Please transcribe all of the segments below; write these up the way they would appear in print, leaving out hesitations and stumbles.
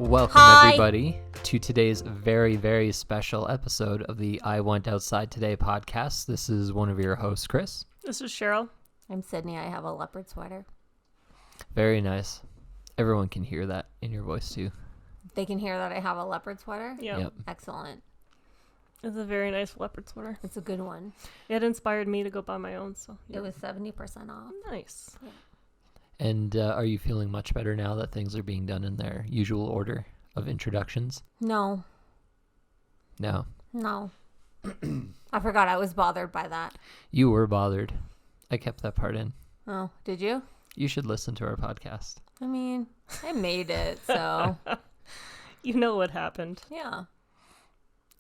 Welcome, everybody, to today's very, very special episode of the I Went Outside Today podcast. This is one of your hosts, Chris. This is Sheryl. I'm Sydney. I have a leopard sweater. Very nice. Everyone can hear that in your voice, too. They can hear that I have a leopard sweater? Yep. Excellent. It's a very nice leopard sweater. It's a good one. It inspired me to go buy my own, so It was 70% off. nice. Yeah. And are you feeling much better now that things are being done in their usual order of introductions? No. No. I forgot I was bothered by that. You were bothered. I kept that part in. Oh, did you? You should listen to our podcast. I mean, I made it, so You know what happened. yeah,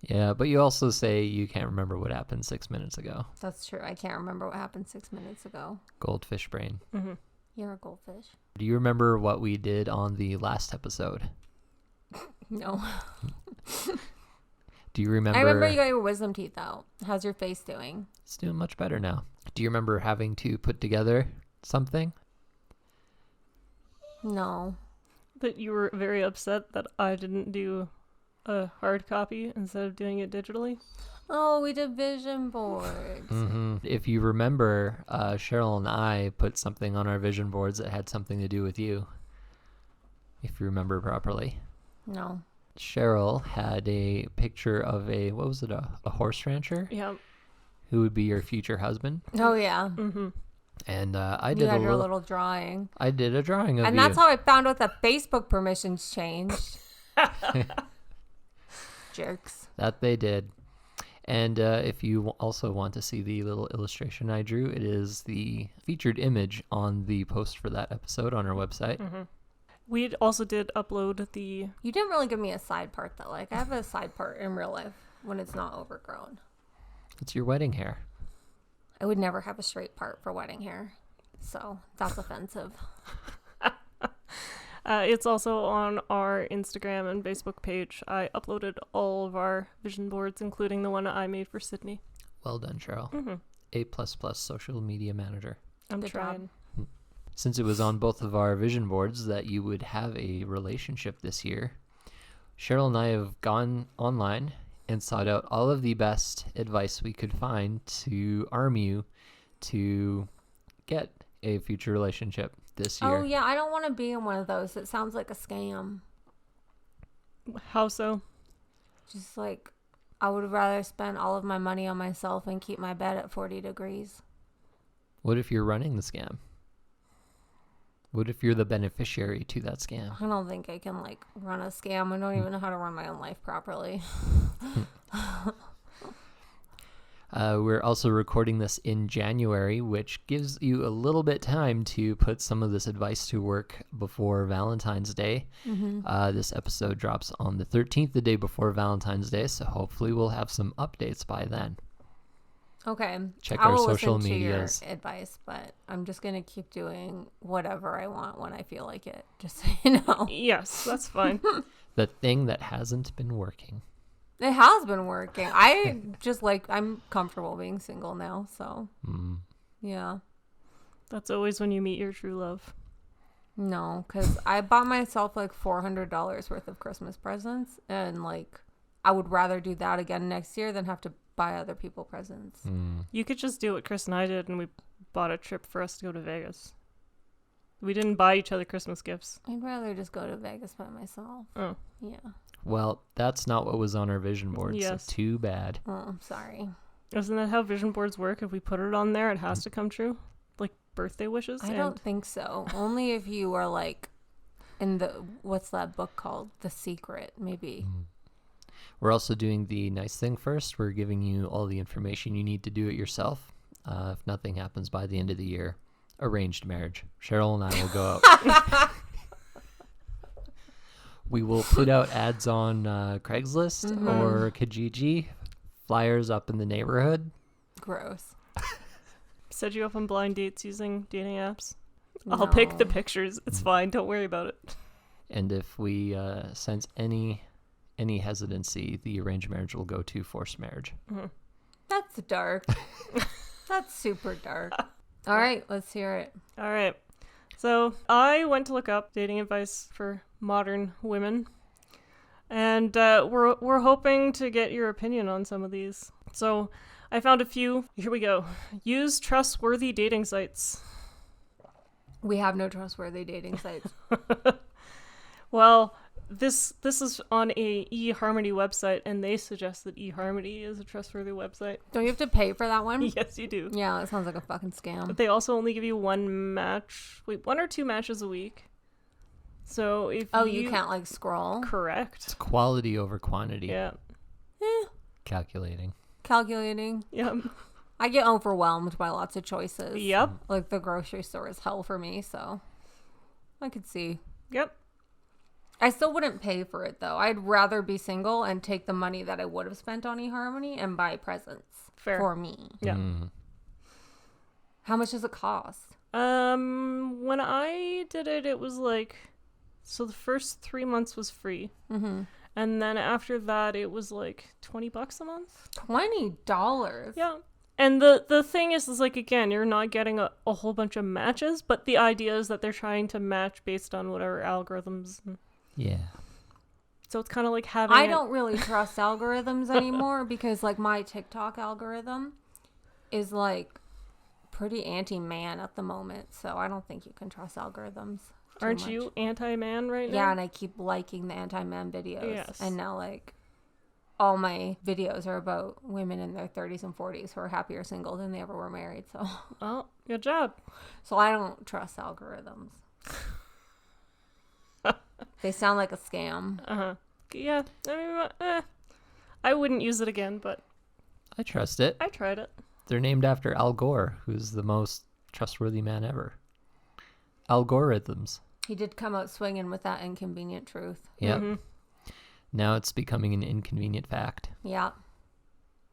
Yeah, but you also say you can't remember what happened 6 minutes ago. that's true. I can't remember what happened 6 minutes ago. Goldfish brain. Mm-hmm. You're a goldfish. Do you remember what we did on the last episode? No. Do you remember? I remember you got your wisdom teeth out. How's your face doing? It's doing much better now. Do you remember having to put together something? No. But you were very upset that I didn't do a hard copy instead of doing it digitally. Oh, we did vision boards. Mm-hmm. If you remember, Sheryl and I put something on our vision boards that had something to do with you. If you remember properly. No. Sheryl had a picture of a horse rancher Yeah. who would be your future husband. Oh, yeah. Mm-hmm. And I You did had a your little, little drawing. I did a drawing of And you. that's how I found out that Facebook permissions changed. Jerks. That they did. And if you also want to see the little illustration I drew, it is the featured image on the post for that episode on our website. Mm-hmm. We also did upload the... You didn't really give me a side part, though. Like, I have a side part in real life when it's not overgrown. It's your wedding hair. I would never have a straight part for wedding hair. So, that's offensive. It's also on our Instagram and Facebook page. I uploaded all of our vision boards, including the one I made for Sydney. Well done, Sheryl. Mm-hmm. A++ social media manager. I'm Good trying. job. Since it was on both of our vision boards that you would have a relationship this year, Sheryl and I have gone online and sought out all of the best advice we could find to arm you to get a future relationship this year. Oh, yeah. I don't want to be in one of those. It sounds like a scam. How so? Just like, I would rather spend all of my money on myself and keep my bed at 40 degrees. What if you're running the scam? What if you're the beneficiary to that scam? I don't think I can, like, run a scam. I don't even know how to run my own life properly. We're also recording this in January, which gives you a little bit time to put some of this advice to work before Valentine's Day. Mm-hmm. This episode drops on the 13th, the day before Valentine's Day, so hopefully we'll have some updates by then. Okay. Check I our will social listen medias. to your advice, but I'm just going to keep doing whatever I want when I feel like it, just so you know. Yes, that's fine. The thing that hasn't been working. It has been working. I'm comfortable being single now, so yeah. That's always when you meet your true love. No, because I bought myself like $400 worth of Christmas presents, and like I would rather do that again next year than have to buy other people presents. You could just do what Chris and I did, and we bought a trip for us to go to Vegas. We didn't buy each other Christmas gifts. I'd rather just go to Vegas by myself. Oh. Yeah. Well, that's not what was on our vision board, Yes. so too bad. Oh, I'm sorry. Isn't that how vision boards work? If we put it on there, it has to come true? Like birthday wishes? I don't think so. Only if you are like in what's that book called? The Secret, maybe. We're also doing the nice thing first. We're giving you all the information you need to do it yourself. If nothing happens by the end of the year, arranged marriage. Sheryl and I will go out. We will put out ads on Craigslist or Kijiji, flyers up in the neighborhood. Gross. Set you up on blind dates using dating apps. I'll pick the pictures. It's fine. Don't worry about it. And if we sense any hesitancy, the arranged marriage will go to forced marriage. Mm-hmm. That's dark. That's super dark. All right, let's hear it. All right. So I went to look up dating advice for modern women, And we're hoping to get your opinion on some of these. So I found a few. Here we go. Use trustworthy dating sites. We have no trustworthy dating sites. Well, this is on a eHarmony website, and they suggest that eHarmony is a trustworthy website. Don't you have to pay for that one? Yes, you do. Yeah, that sounds like a fucking But scam. they also only give you one or two matches a week. So if You can't like scroll. It's correct. quality over quantity. Yeah. Calculating. Calculating. Yep. I get overwhelmed by lots of choices. Yep. Like the grocery store is hell for me, so I could see. Yep. I still wouldn't pay for it though. I'd rather be single and take the money that I would have spent on eHarmony and buy presents Fair. for me. Yeah. How much does it cost? When I did it, it was like, so the first 3 months was free. Mm-hmm. And then after that, it was like $20 a month. $20. Yeah. And the thing is like, again, you're not getting a whole bunch of matches, but the idea is that they're trying to match based on whatever algorithms. Yeah. So it's kind of like having I don't really trust algorithms anymore because like my TikTok algorithm is like pretty anti-man at the moment. So I don't think you can trust algorithms. too Aren't much. you anti-man right now? Yeah, and I keep liking the anti-man videos. Yes. And now like all my videos are about women in their 30s and 40s who are happier single than they ever were married. Well, good job. So I don't trust algorithms. They sound like a scam. Uh-huh. Yeah. I mean, I wouldn't use it again, but I trust it. I tried it. They're named after Al Gore, who's the most trustworthy man ever. Algorithms. He did come out swinging with that inconvenient truth. Yep. Mhm. Now it's becoming an inconvenient fact. Yeah.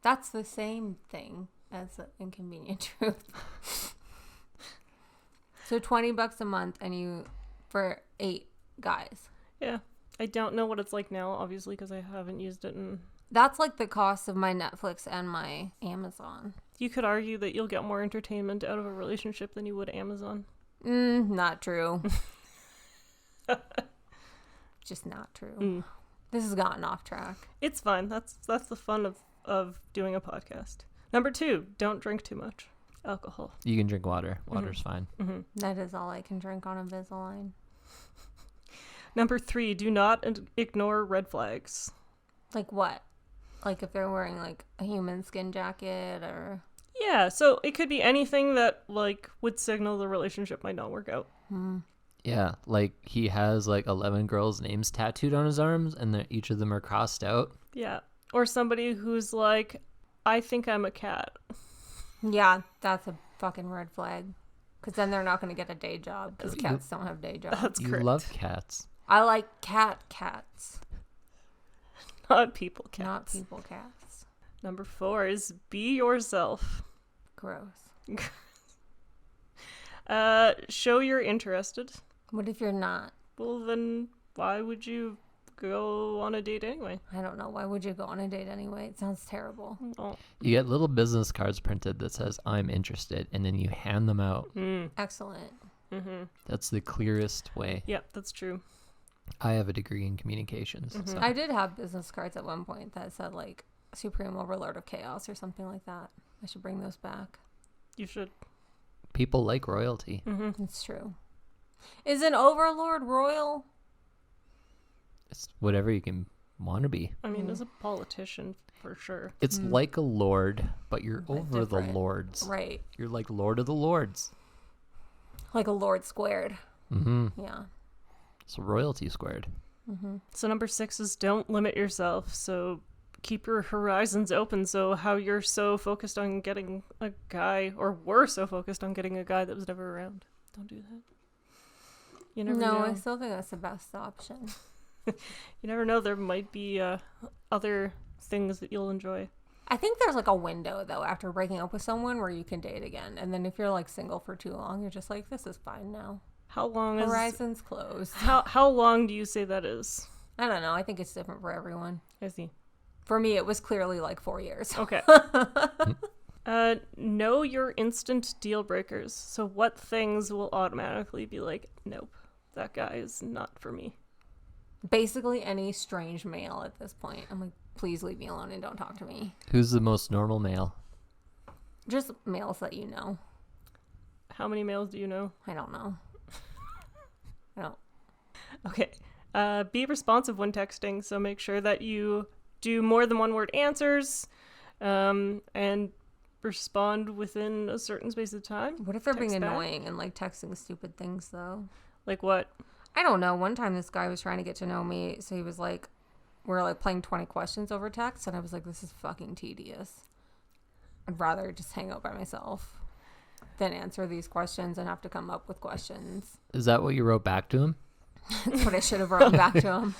That's the same thing as the inconvenient truth. So $20 a month and you for 8 guys. Yeah. I don't know what it's like now, obviously, because I haven't used it. And That's like the cost of my Netflix and my Amazon. you could argue that you'll get more entertainment out of a relationship than you would Amazon. Not true. Just not true. Mm. This has gotten off track. It's fine. That's the fun of doing a podcast. Number 2, don't drink too much alcohol. You can drink water. Water's fine. Mm-hmm. That is all I can drink on Invisalign. Number 3, do not ignore red flags. Like what? Like if they're wearing like a human skin jacket or... Yeah, so it could be anything that like would signal the relationship might not work out. Yeah, like he has like 11 girls' names tattooed on his arms, and each of them are crossed out. Yeah. Or somebody who's like, I think I'm a cat. Yeah, that's a fucking red flag. Because then they're not going to get a day job because cats don't have day jobs. That's You correct. love cats. I like cats, Not people cats. not people cats. Number 4 is be yourself. Gross. Show you're interested. What if you're not? Well, then why would you go on a date anyway? I don't know. Why would you go on a date anyway? It sounds terrible. Oh. You get little business cards printed that says "I'm interested," and then you hand them out. Excellent. Mm-hmm. That's the clearest way. Yeah, that's true. I have a degree in communications. So. I did have business cards at one point that said like Supreme Overlord of Chaos or something like that. I should bring those back. You should. People like royalty. Mm-hmm. It's true. Is an overlord royal? It's whatever you can want to be. I mean, as a politician, for sure. It's like a lord, but you're But over the different. lords. Right. You're like Lord of the Lords. Like a lord squared. Mm-hmm. Yeah. It's royalty squared. So number 6 is don't limit yourself. So keep your horizons open. So how you're so focused on getting a guy, or were so focused on getting a guy that was never around. Don't do that. You never No, know. I still think that's the best option. You never know. There might be other things that you'll enjoy. I think there's like a window though after breaking up with someone where you can date again. And then if you're like single for too long, you're just like, this is fine now. How long is Horizons closed. how long do you say that is? I don't know. I think it's different for everyone. I see. For me, it was clearly like 4 years. Okay. Know your instant deal breakers. So what things will automatically be like, nope, that guy is not for me. Basically any strange male at this point. I'm like, please leave me alone and don't talk to me. Who's the most normal male? Just males that you know. How many males do you know? I don't know. I don't. Okay. Be responsive when texting, so make sure that you do more than one word answers, and respond within a certain space of time. What if they're being Text back. annoying and like texting stupid things though? Like what? I don't know. One time this guy was trying to get to know me, so he was like, we're like playing 20 questions over text, and I was like, this is fucking tedious. I'd rather just hang out by myself than answer these questions and have to come up with questions. Is that what you wrote back to him? That's what I should have written back to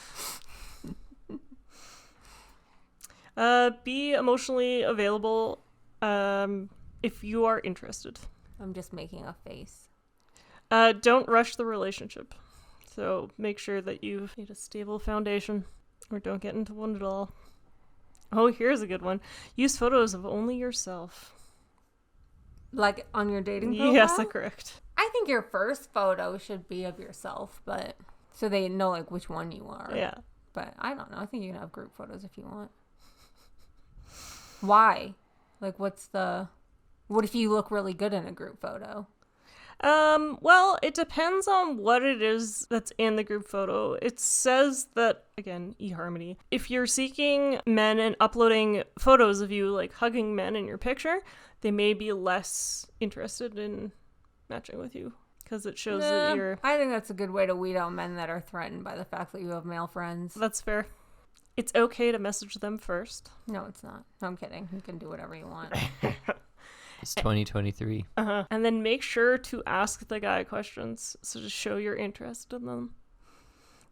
him. Be emotionally available if you are interested. I'm just making a face. Don't rush the relationship. So make sure that you've made a stable foundation, or don't get into one at all. Oh, here's a good one. Use photos of only yourself. Like on your dating profile? Yes, that's correct. I think your first photo should be of yourself, but so they know like which one you are. Yeah. But I don't know. I think you can have group photos if you want. Why? Like, what if you look really good in a group photo? Well, it depends on what it is that's in the group photo. It says that, again, eHarmony, if you're seeking men and uploading photos of you, like, hugging men in your picture, they may be less interested in matching with you, because it shows that you're... I think that's a good way to weed out men that are threatened by the fact that you have male friends. That's fair. It's okay to message them first. No, it's not. No, I'm kidding. You can do whatever you want. It's 2023. And then make sure to ask the guy questions, so to show your interest in them.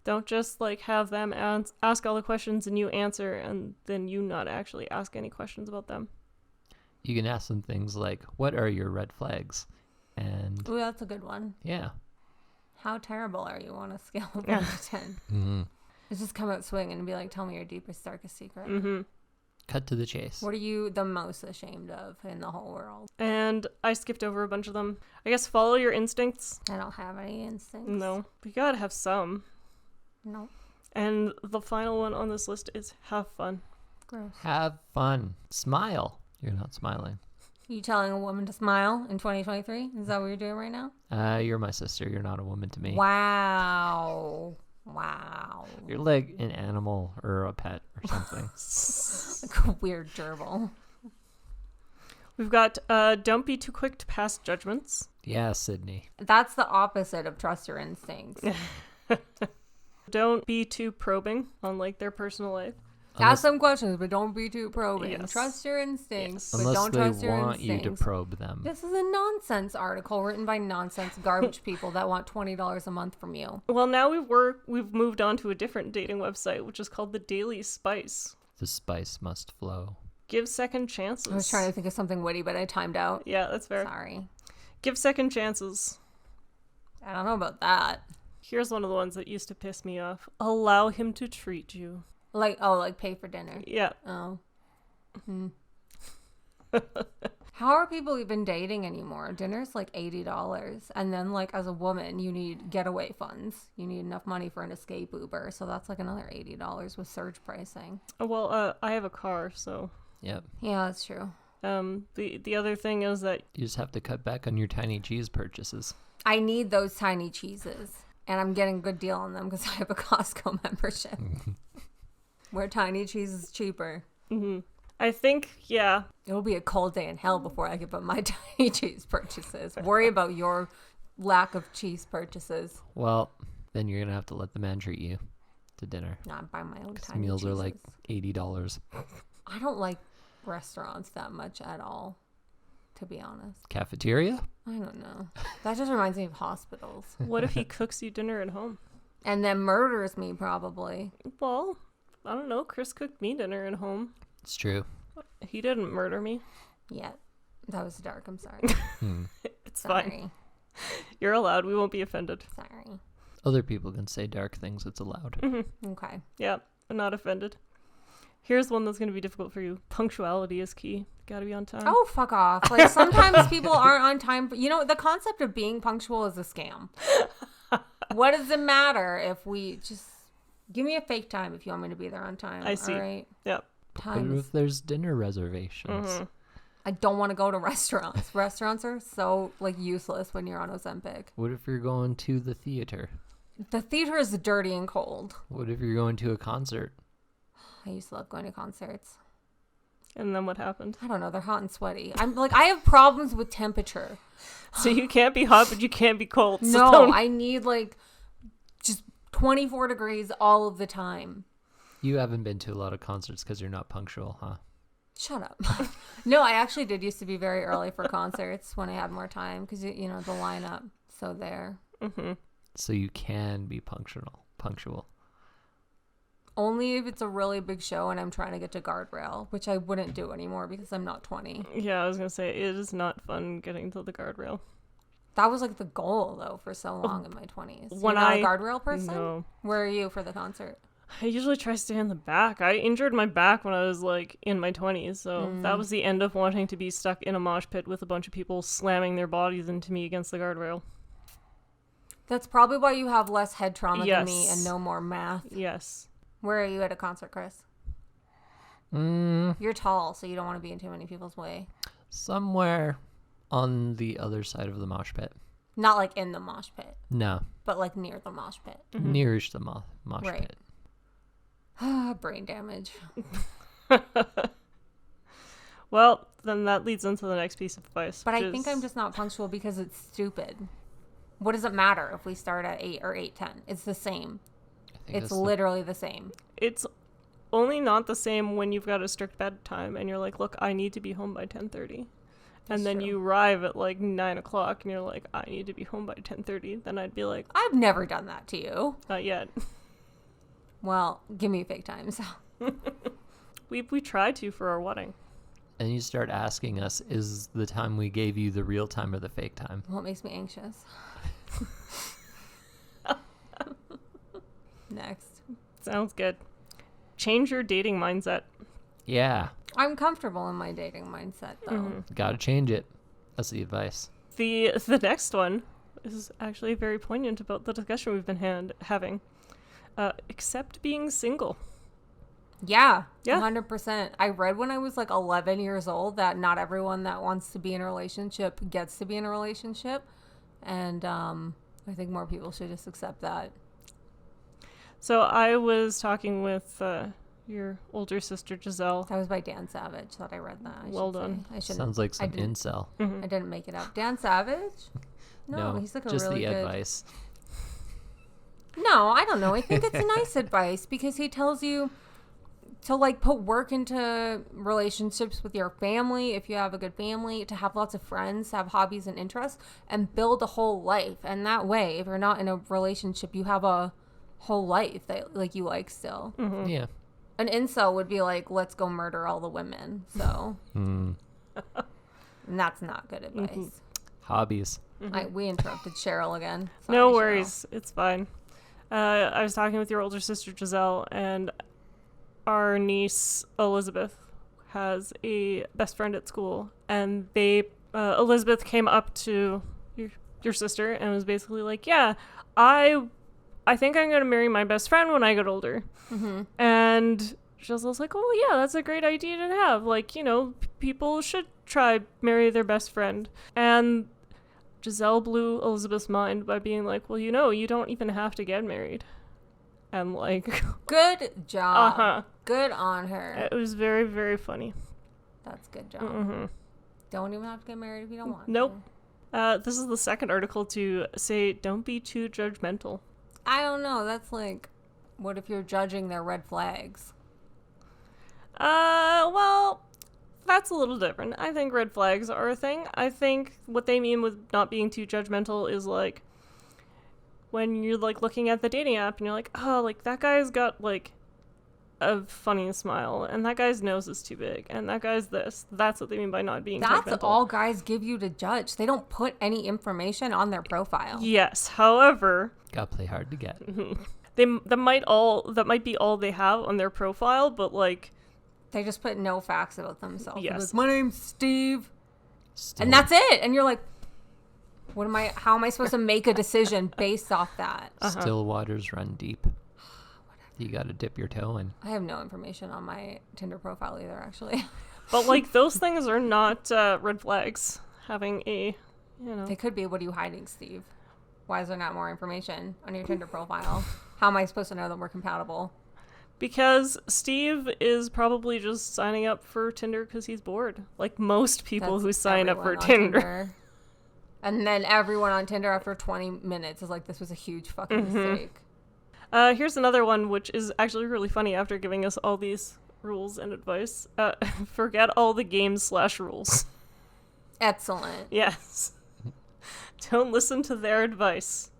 Don't just like have them ask all the questions and you answer, and then you not actually ask any questions about them. You can ask them things like, what are your red flags? And Ooh, that's a good one. yeah. How terrible are you on a scale of 1 to 10? Mm-hmm. It's just come out swinging and be like, tell me your deepest, darkest secret. Mm-hmm. Cut to the chase. What are you the most ashamed of in the whole world? And I skipped over a bunch of them. I guess follow your instincts. I don't have any instincts. No, but you gotta have some. No. And the final one on this list is have fun. Gross. Have fun. Smile. You're not smiling. You telling a woman to smile in 2023? Is that what you're doing right now? You're my sister. You're not a woman to me. Wow. Wow. You're like an animal or a pet or something. Like a weird gerbil. We've got don't be too quick to pass judgments. Yeah, Sydney. That's the opposite of trust your instincts. Don't be too probing on like their personal life. Ask some questions, but don't be too probing. Yes. Trust your instincts, Yes. but Unless don't they trust your want you instincts. to probe them. This is a nonsense article written by nonsense garbage people that want $20 a month from you. Well, now we've moved on to a different dating website, which is called the Daily Spice. The spice must flow. Give second chances. I was trying to think of something witty, but I timed out. Yeah, that's fair. Sorry. Give second chances. I don't know about that. Here's one of the ones that used to piss me off. Allow him to treat you. Like pay for dinner. Yeah. Oh. How are people even dating anymore? Dinner's like $80. And then like as a woman, you need getaway funds. You need enough money for an escape Uber. So that's like another $80 with surge pricing. Well, I have a car, so Yep. Yeah, that's true. the other thing is that You just have to cut back on your tiny cheese purchases. I need those tiny cheeses. And I'm getting a good deal on them because I have a Costco membership. Where tiny cheese is cheaper. I think, yeah, It'll be a cold day in hell before I give up my tiny cheese purchases. Worry about your lack of cheese purchases. Well, then you're going to have to let the man treat you to dinner. Not buy my own 'Cause tiny meals cheeses. are like $80. I don't like restaurants that much at all, to be honest. Cafeteria? I don't know. That just reminds me of hospitals. what if he cooks you dinner at home? And then murders me, probably. Well, I don't know. Chris cooked me dinner at home. It's true. He didn't murder me. Yeah. That was dark. I'm sorry. It's Sorry. fine. You're allowed. We won't be offended. Sorry. Other people can say dark things. It's allowed. Okay. Yeah, I'm not offended. Here's one that's going to be difficult for you. Punctuality is key. Gotta be on time. Oh, fuck off. Like, sometimes people aren't on time. You know, the concept of being punctual is a scam. What does it matter if we just Give me a fake time if you want me to be there on time. I see. All right. Yep. What Time is, if there's dinner reservations? Mm-hmm. I don't want to go to restaurants. Restaurants are so like useless when you're on Ozempic. What if you're going to the theater? The theater is dirty and cold. What if you're going to a concert? I used to love going to concerts. And then what happened? I don't know. They're hot and sweaty. I'm like, I have problems with temperature. So you can't be hot, but you can't be cold. So No, don't- I need like just 24 degrees all of the time. You haven't been to a lot of concerts because you're not punctual, huh? Shut up. No, I actually did used to be very early for concerts when I had more time because, you know, the lineup. So there. Mm-hmm. So you can be punctual. Only if it's a really big show and I'm trying to get to guardrail, which I wouldn't do anymore because I'm not 20. Yeah, I was gonna say it is not fun getting to the guardrail. That was like the goal though for so long in my 20s. When You're not I- a guardrail person? No. Where are you for the concert? I usually try to stay in the back. I injured my back when I was like in my 20s, so that was the end of wanting to be stuck in a mosh pit with a bunch of people slamming their bodies into me against the guardrail. That's probably why you have less head trauma than me Yes. and no more math. Yes. Where are you at a concert, Chris? You're tall, so you don't want to be in too many people's way. Somewhere on the other side of the mosh pit. Not like in the mosh pit, No, but like near the mosh pit. nearish the mosh Right. pit. Brain damage. Well, then that leads into the next piece of advice. But which I think is- I'm just not punctual because it's stupid. What does it matter if we start at 8 or 8:10? It's the same. I think It's that's the- literally the same. It's only not the same when you've got a strict bedtime and you're like, look, I need to be home by 10:30. That's And then true. you arrive at like 9 o'clock and you're like, I need to be home by 10:30. Then I'd be like, I've never done that to you. not yet. Well, give me fake times. We tried to for our wedding. And you start asking us, is the time we gave you the real time or the fake time? What makes me anxious? Next. Sounds good. Change your dating mindset. Yeah, I'm comfortable in my dating mindset, though. gotta change it. That's the advice. The next one is actually very poignant about the discussion we've been having. Accept being single. Yeah, Yeah. 100%. I read when I was like 11 years old that not everyone that wants to be in a relationship gets to be in a relationship. And I think more people should just accept that. So I was talking with your older sister, Giselle. That was by Dan Savage that I read that. I Well should say. done. I shouldn't. Sounds like I some didn't- incel. I didn't make it up. Dan Savage? No, he's like a just really the good. advice. No, I don't know. I think it's nice advice because he tells you to like put work into relationships with your family if you have a good family, to have lots of friends, to have hobbies and interests, and build a whole life. And that way, if you're not in a relationship, you have a whole life that like you like still. Yeah. An incel would be like, let's go murder all the women. So, and that's not good advice. Hobbies. We interrupted Sheryl again. No Sorry, Cheryl. worries. It's fine. I was talking with your older sister, Giselle, and our niece, Elizabeth, has a best friend at school. And Elizabeth came up to your sister and was basically like, yeah, I think I'm going to marry my best friend when I get older. And Giselle's like, oh, yeah, that's a great idea to have. Like, you know, people should try marry their best friend. And Giselle blew Elizabeth's mind by being like, well, you know, you don't even have to get married. And like, Good job. uh-huh. Good on her. It was very, very funny. That's good job. Don't even have to get married if you don't want Nope. to. This is the second article to say, don't be too judgmental. I don't know. That's like, what if you're judging their red flags? Well, that's a little different. I think red flags are a thing. I think what they mean with not being too judgmental is like when you're like looking at the dating app and you're like, oh, like that guy's got like a funny smile and that guy's nose is too big and that guy's this. That's what they mean by not being That's judgmental. all guys give you to judge. They don't put any information on their profile. Yes. However, Gotta play hard to get. that might be all they have on their profile, but like They just put no facts about themselves. Yes. Like, my name's Steve. Still, And that's it. And you're like, how am I supposed to make a decision based off that? still waters run deep. You got to dip your toe in. I have no information on my Tinder profile either, actually. But like those things are not red flags. Having a, They could be. What are you hiding, Steve? Why is there not more information on your Tinder profile? How am I supposed to know that we're compatible? Because Steve is probably just signing up for Tinder because he's bored. Like most people That's who sign up for everyone on Tinder. And then everyone on Tinder after 20 minutes is like, this was a huge fucking mistake. Here's another one, which is actually really funny after giving us all these rules and advice. Forget all the games/rules. Excellent. Yes. Don't listen to their advice.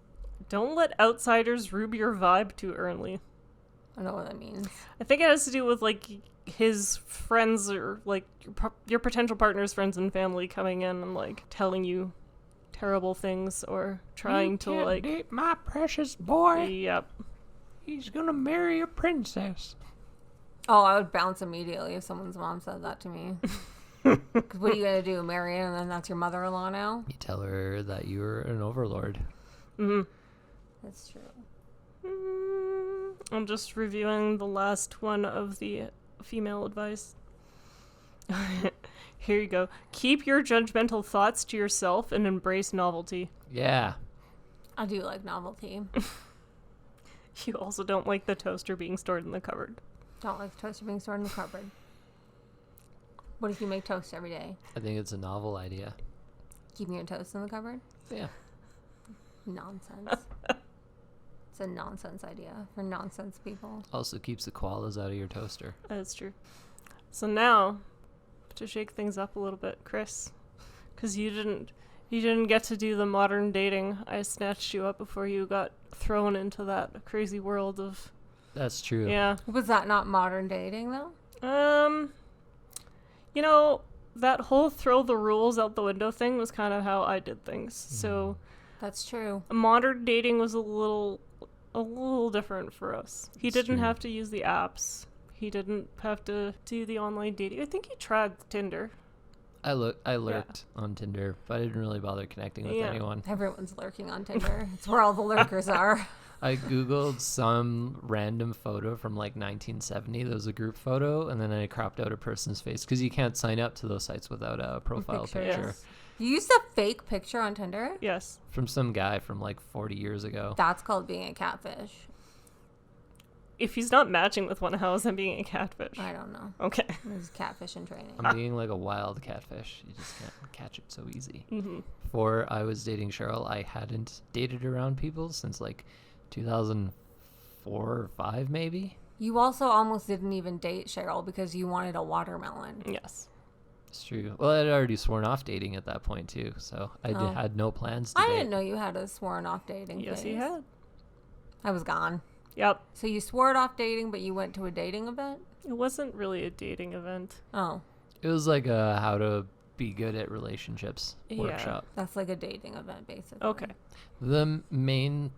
Don't let outsiders rube your vibe too early. I don't know what that means. I think it has to do with like his friends or like your potential partner's friends and family coming in and like telling you terrible things or trying to like date my precious boy. Yep. He's gonna marry a princess. Oh, I would bounce immediately if someone's mom said that to me. 'Cause what are you going to do? Marry her and then that's your mother-in-law now? You tell her that you're an overlord. That's true. I'm just reviewing the last one of the female advice. Here you go. Keep your judgmental thoughts to yourself and embrace novelty. Yeah. I do like novelty. You also don't like the toaster being stored in the cupboard. Don't like the toaster being stored in the cupboard. What if you make toast every day? I think it's a novel idea. Keeping your toast in the cupboard? Yeah. Nonsense. It's a nonsense idea for nonsense people. Also keeps the koalas out of your toaster. That's true. So now, to shake things up a little bit, Chris, because you didn't get to do the modern dating. I snatched you up before you got thrown into that crazy world of. That's true. Yeah. Was that not modern dating, though? That whole throw the rules out the window thing was kind of how I did things. So That's true. modern dating was a little different for us. He That's didn't true. have to use the apps. He didn't have to do the online dating. I think he tried Tinder. I lurked on Tinder, but I didn't really bother connecting with anyone. Everyone's lurking on Tinder. It's where all the lurkers are. I googled some random photo from like 1970. There was a group photo, and then I cropped out a person's face because you can't sign up to those sites without a profile Picture, picture. yes. You used a fake picture on Tinder? Yes. From some guy from like 40 years ago. That's called being a catfish. If he's not matching with one, how is that being a catfish? I don't know. Okay. This is catfish in training. I'm being like a wild catfish. You just can't catch it so easy. Mm-hmm. Before I was dating Sheryl, I hadn't dated around people since like 2004 or 5 maybe. You also almost didn't even date Sheryl because you wanted a watermelon. Yes. It's true. Well, I'd already sworn off dating at that point too, so I Oh. had no plans to I date. didn't know you had a sworn off dating Yes, phase. he had. I was gone. Yep. So you swore it off dating, but you went to a dating event? It wasn't really a dating event. Oh, It was like a how to be good at relationships Yeah. workshop. that's like a dating event, basically. Okay. The main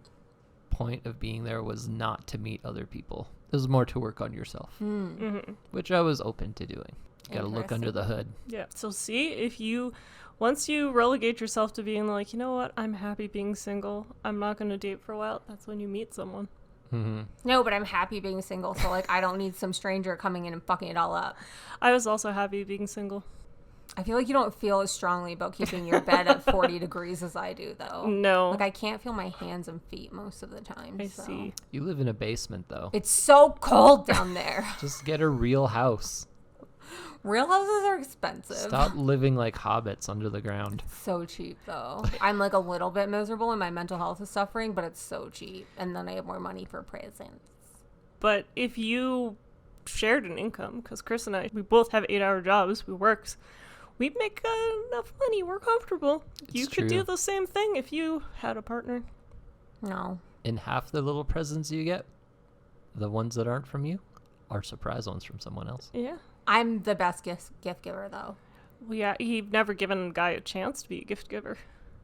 point of being there was not to meet other people. It was more to work on yourself, Mm-hmm. which I was open to doing. You gotta look under the hood. Yeah. So see, once you relegate yourself to being like, you know what, I'm happy being single. I'm not going to date for a while. That's when you meet someone. Mm-hmm. No, but I'm happy being single, so like I don't need some stranger coming in and fucking it all up. I was also happy being single. I feel like you don't feel as strongly about keeping your bed at 40 degrees as I do, though. No. Like I can't feel my hands and feet most of the time. I so. see. You live in a basement though. It's so cold down there. Just get a real house. Real houses are expensive. Stop living like hobbits under the ground. So cheap, though. I'm like a little bit miserable and my mental health is suffering, but it's so cheap. And then I have more money for presents. But if you shared an income, because Chris and I, we both have 8-hour jobs, we work, we make enough money, we're comfortable. You could do true. the same thing if you had a partner. No. And half the little presents you get, the ones that aren't from you, are surprise ones from someone else. Yeah. I'm the best gift giver, though. Well, yeah, he's never given a guy a chance to be a gift giver.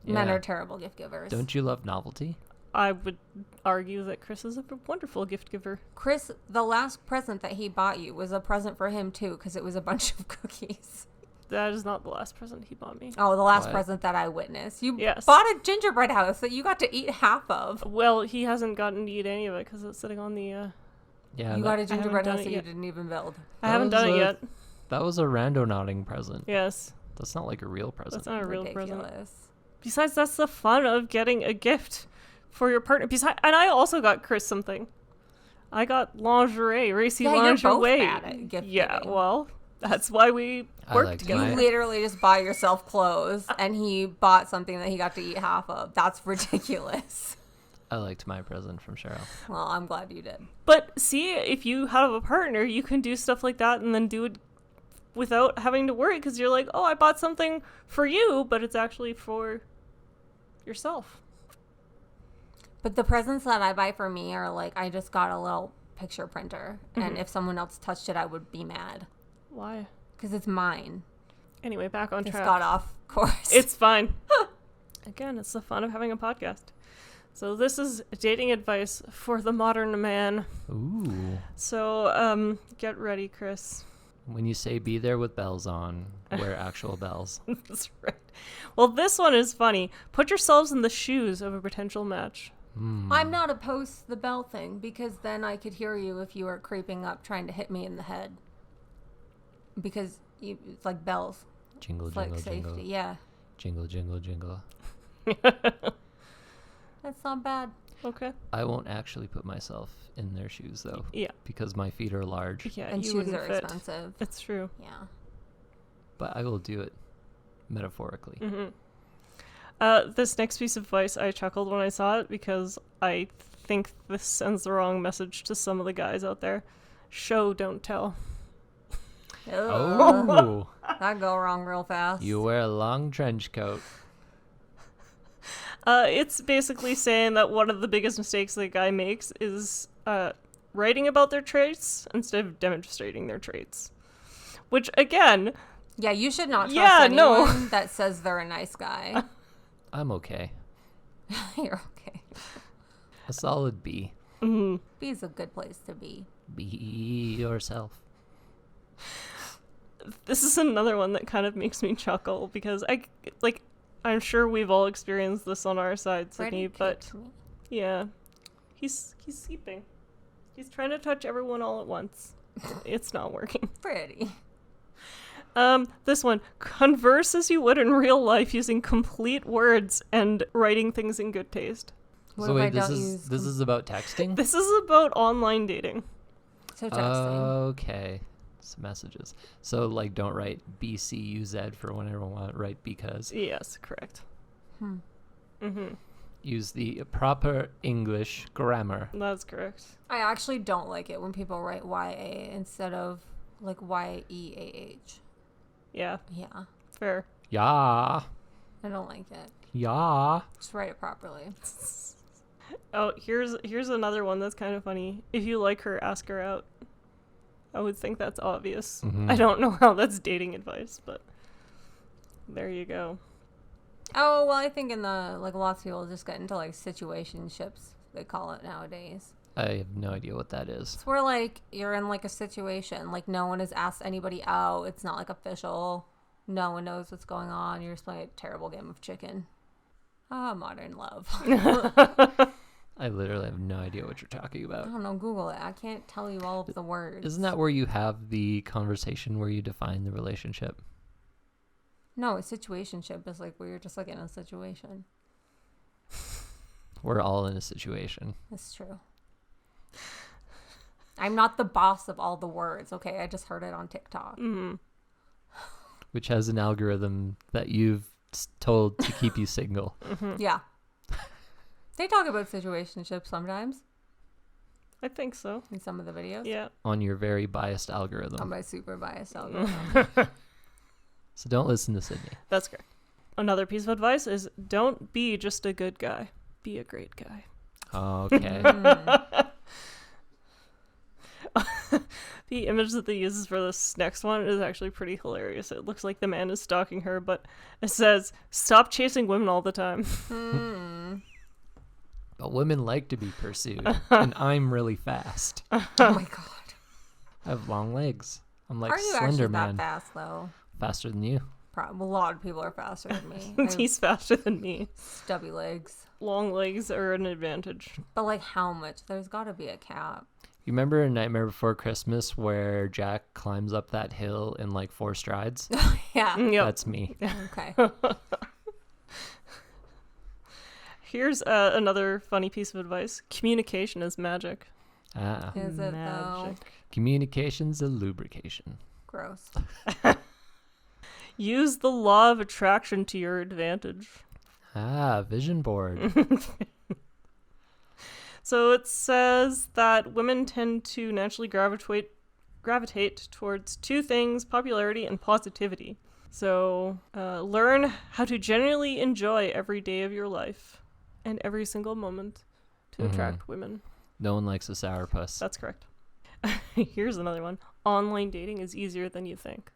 Men Yeah. are terrible gift givers. Don't you love novelty? I would argue that Chris is a wonderful gift giver. Chris, the last present that he bought you was a present for him, too, because it was a bunch of cookies. That is not the last present he bought me. Oh, the last What? present that I witnessed. You Yes. bought a gingerbread house that you got to eat half of. Well, he hasn't gotten to eat any of it because it's sitting on the Yeah, You got a haven't gingerbread done house it that you yet. didn't even build. I haven't done it yet. that was a rando nodding present. Yes. That's not like a real present. That's not a real present. Ridiculous. Besides, that's the fun of getting a gift for your partner. And I also got Chris something. I got lingerie, racy Yeah, you're lingerie. both bad at gift Yeah, giving. well, that's why we I work liked together. You literally just buy yourself clothes, and he bought something that he got to eat half of. That's ridiculous. I liked my present from Sheryl. Well, I'm glad you did. But see, if you have a partner, you can do stuff like that and then do it without having to worry because you're like, oh, I bought something for you, but it's actually for yourself. But the presents that I buy for me are like, I just got a little picture printer, and Mm-hmm. if someone else touched it, I would be mad. Why? Because it's mine. Anyway, back on Just track. got off course. It's fine. Again, it's the fun of having a podcast. So this is dating advice for the modern man. Ooh. So get ready, Chris. When you say be there with bells on, wear actual bells. That's right. Well, this one is funny. Put yourselves in the shoes of a potential match. I'm not opposed to the bell thing, because then I could hear you if you were creeping up trying to hit me in the head. Because it's like bells. Jingle, It's jingle, like safety. jingle. Yeah. Jingle, jingle, jingle. That's not bad. Okay. I won't actually put myself in their shoes, though, Yeah. because my feet are large. Yeah, And you shoes wouldn't are fit. expensive. It's true. Yeah. But I will do it metaphorically. Mm-hmm. This next piece of advice, I chuckled when I saw it because I think this sends the wrong message to some of the guys out there. Show, don't tell. Oh, That'd go wrong real fast. you wear a long trench coat. It's basically saying that one of the biggest mistakes the guy makes is writing about their traits instead of demonstrating their traits. Which, again, Yeah, you should not trust Yeah, no. anyone that says they're a nice guy. I'm okay. You're okay. A solid B. B is a good place to be. Be yourself. this is another one that kind of makes me chuckle because I'm sure we've all experienced this on our side, Sydney, Freddie but kicked me. yeah, he's sleeping. He's trying to touch everyone all at once. It's not working. Pretty. This one, converse as you would in real life using complete words and writing things in good taste. What So if I wait, this don't is use this is about texting? This is about online dating. so texting? Okay. Some messages. So like don't write BCUZ for whenever I want, write because. Yes, correct. Use the proper English grammar. That's correct. I actually don't like it when people write YA instead of like YEAH. Yeah, Yeah, fair. Yeah. I don't like it. Yeah. Just write it properly. Oh, here's another one that's kind of funny. If you like her, ask her out. I would think that's obvious. I don't know how that's dating advice, but there you go. Oh, well, I think in the, like, lots of people just get into, like, situationships, they call it nowadays. I have no idea what that is. It's where, like, you're in, like, a situation. Like, no one has asked anybody out. It's not, like, official. No one knows what's going on. You're just playing a terrible game of chicken. Ah, modern love. I literally have no idea what you're talking I about. don't know. Google it. I can't tell you all of the words. Isn't that where you have the conversation where you define the relationship? No, a situationship is, like, where you're just, like, in a situation. We're all in a situation. That's true. I'm not the boss of all the words, okay? I just heard it on TikTok. Which has an algorithm that you've told to keep you single. Yeah. They talk about situationships sometimes I think so. in some of the videos. Yeah. On your very biased On algorithm. my super biased algorithm. So don't listen to Sydney. That's correct. Another piece of advice is don't be just a good guy. Be a great guy. Okay. The image that they uses for this next one is actually pretty hilarious. It looks like the man is stalking her, but it says, stop chasing women all the time. But women like to be pursued. And I'm really fast. I Oh my god. have long legs. I'm like Are you Slender actually Man. that fast though? Faster than you. A lot of people are faster than me. I have He's faster than me. stubby legs. Long legs are an advantage. But like how much? There's got to be a cap. You remember in Nightmare Before Christmas where Jack climbs up that hill in like 4 strides? Yeah. Yep. That's me. Okay. Here's another funny piece of advice. Communication is magic. Ah. Is it though? Communication's a lubrication. Gross. Use the law of attraction to your advantage. Ah, vision board. So it says that women tend to naturally gravitate towards 2 things, popularity and positivity. So learn how to genuinely enjoy every day of your life and every single moment to attract women. No one likes a sourpuss. That's correct. Here's another one. Online dating is easier than you think.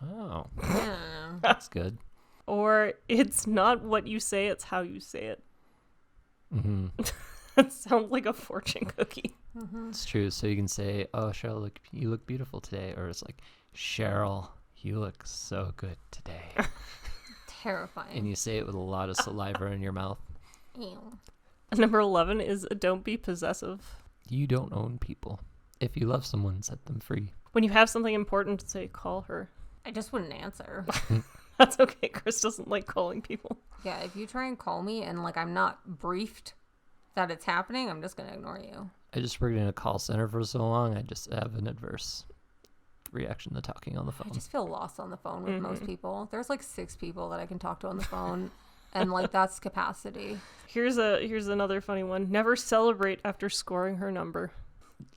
Oh, Yeah. that's good. Or it's not what you say, it's how you say it. Mm-hmm. That sounds like a fortune cookie. It's true. So you can say, "Oh, Cheryl, you look beautiful today," or it's like, "Cheryl, you look so good today," Terrifying. and you say it with a lot of saliva in your mouth. Ew. Number 11 is don't be possessive. You don't own people. If you love someone, set them free. When you have something important to say, call her. I just wouldn't answer. That's okay. Chris doesn't like calling people. Yeah, if you try and call me and like I'm not briefed that it's happening, I'm just gonna ignore you. I just worked in a call center for so long. I just have an adverse reaction to talking on the I phone. just feel lost on the phone with most people. There's like 6 people that I can talk to on the phone, and like that's capacity. Here's another funny one. Never celebrate after scoring her number.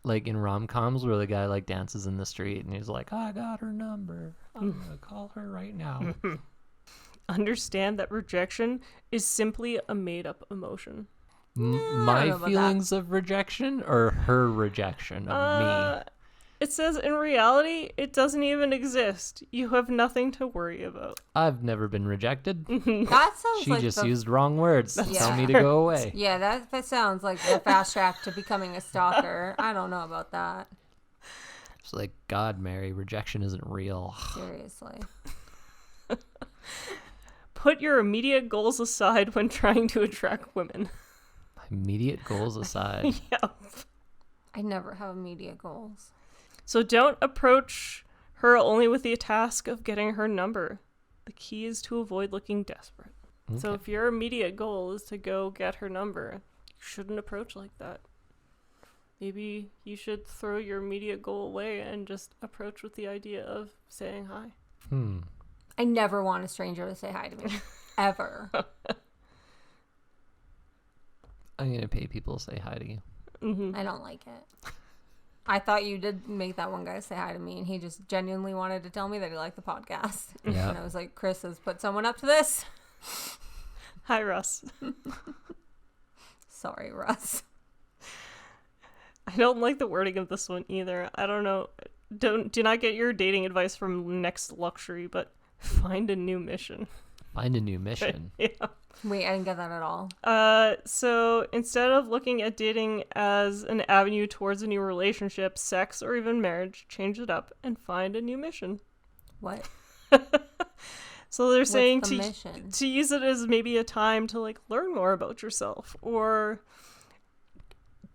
Like in rom-coms where the guy like dances in the street and he's like, "I got her number. I'm gonna call her right now." Understand that rejection is simply a made-up emotion. I don't My know about feelings of rejection or her rejection of me? It says in reality, it doesn't even exist. You have nothing to worry about. I've never been rejected. That sounds She like just the... used wrong words to tell Yeah. me to go away. Yeah, that sounds like the fast track to becoming a stalker. I don't know about that. It's like, God, Mary, rejection isn't real. Seriously. Put your immediate goals aside when trying to attract women. Immediate goals aside. Yeah. I never have immediate goals. So don't approach her only with the task of getting her number. The key is to avoid looking desperate. So Okay. if your immediate goal is to go get her number, you shouldn't approach like that. Maybe you should throw your immediate goal away and just approach with the idea of saying hi. I never want a stranger to say hi to me. Ever. I'm going to pay people to say hi to you. I don't like it. I thought you did make that one guy say hi to me, and he just genuinely wanted to tell me that he liked the podcast. Yeah. And I was like, Chris has put someone up to this. Hi, Russ. Sorry, Russ. I don't like the wording of this one either. I don't know. Do not get your dating advice from Next Luxury, but find a new mission. Find a new mission. Yeah. Wait, I didn't get that at all. So instead of looking at dating as an avenue towards a new relationship, sex, or even marriage, change it up and find a new mission. What? So they're saying What's the mission? to use it as maybe a time to like learn more about yourself or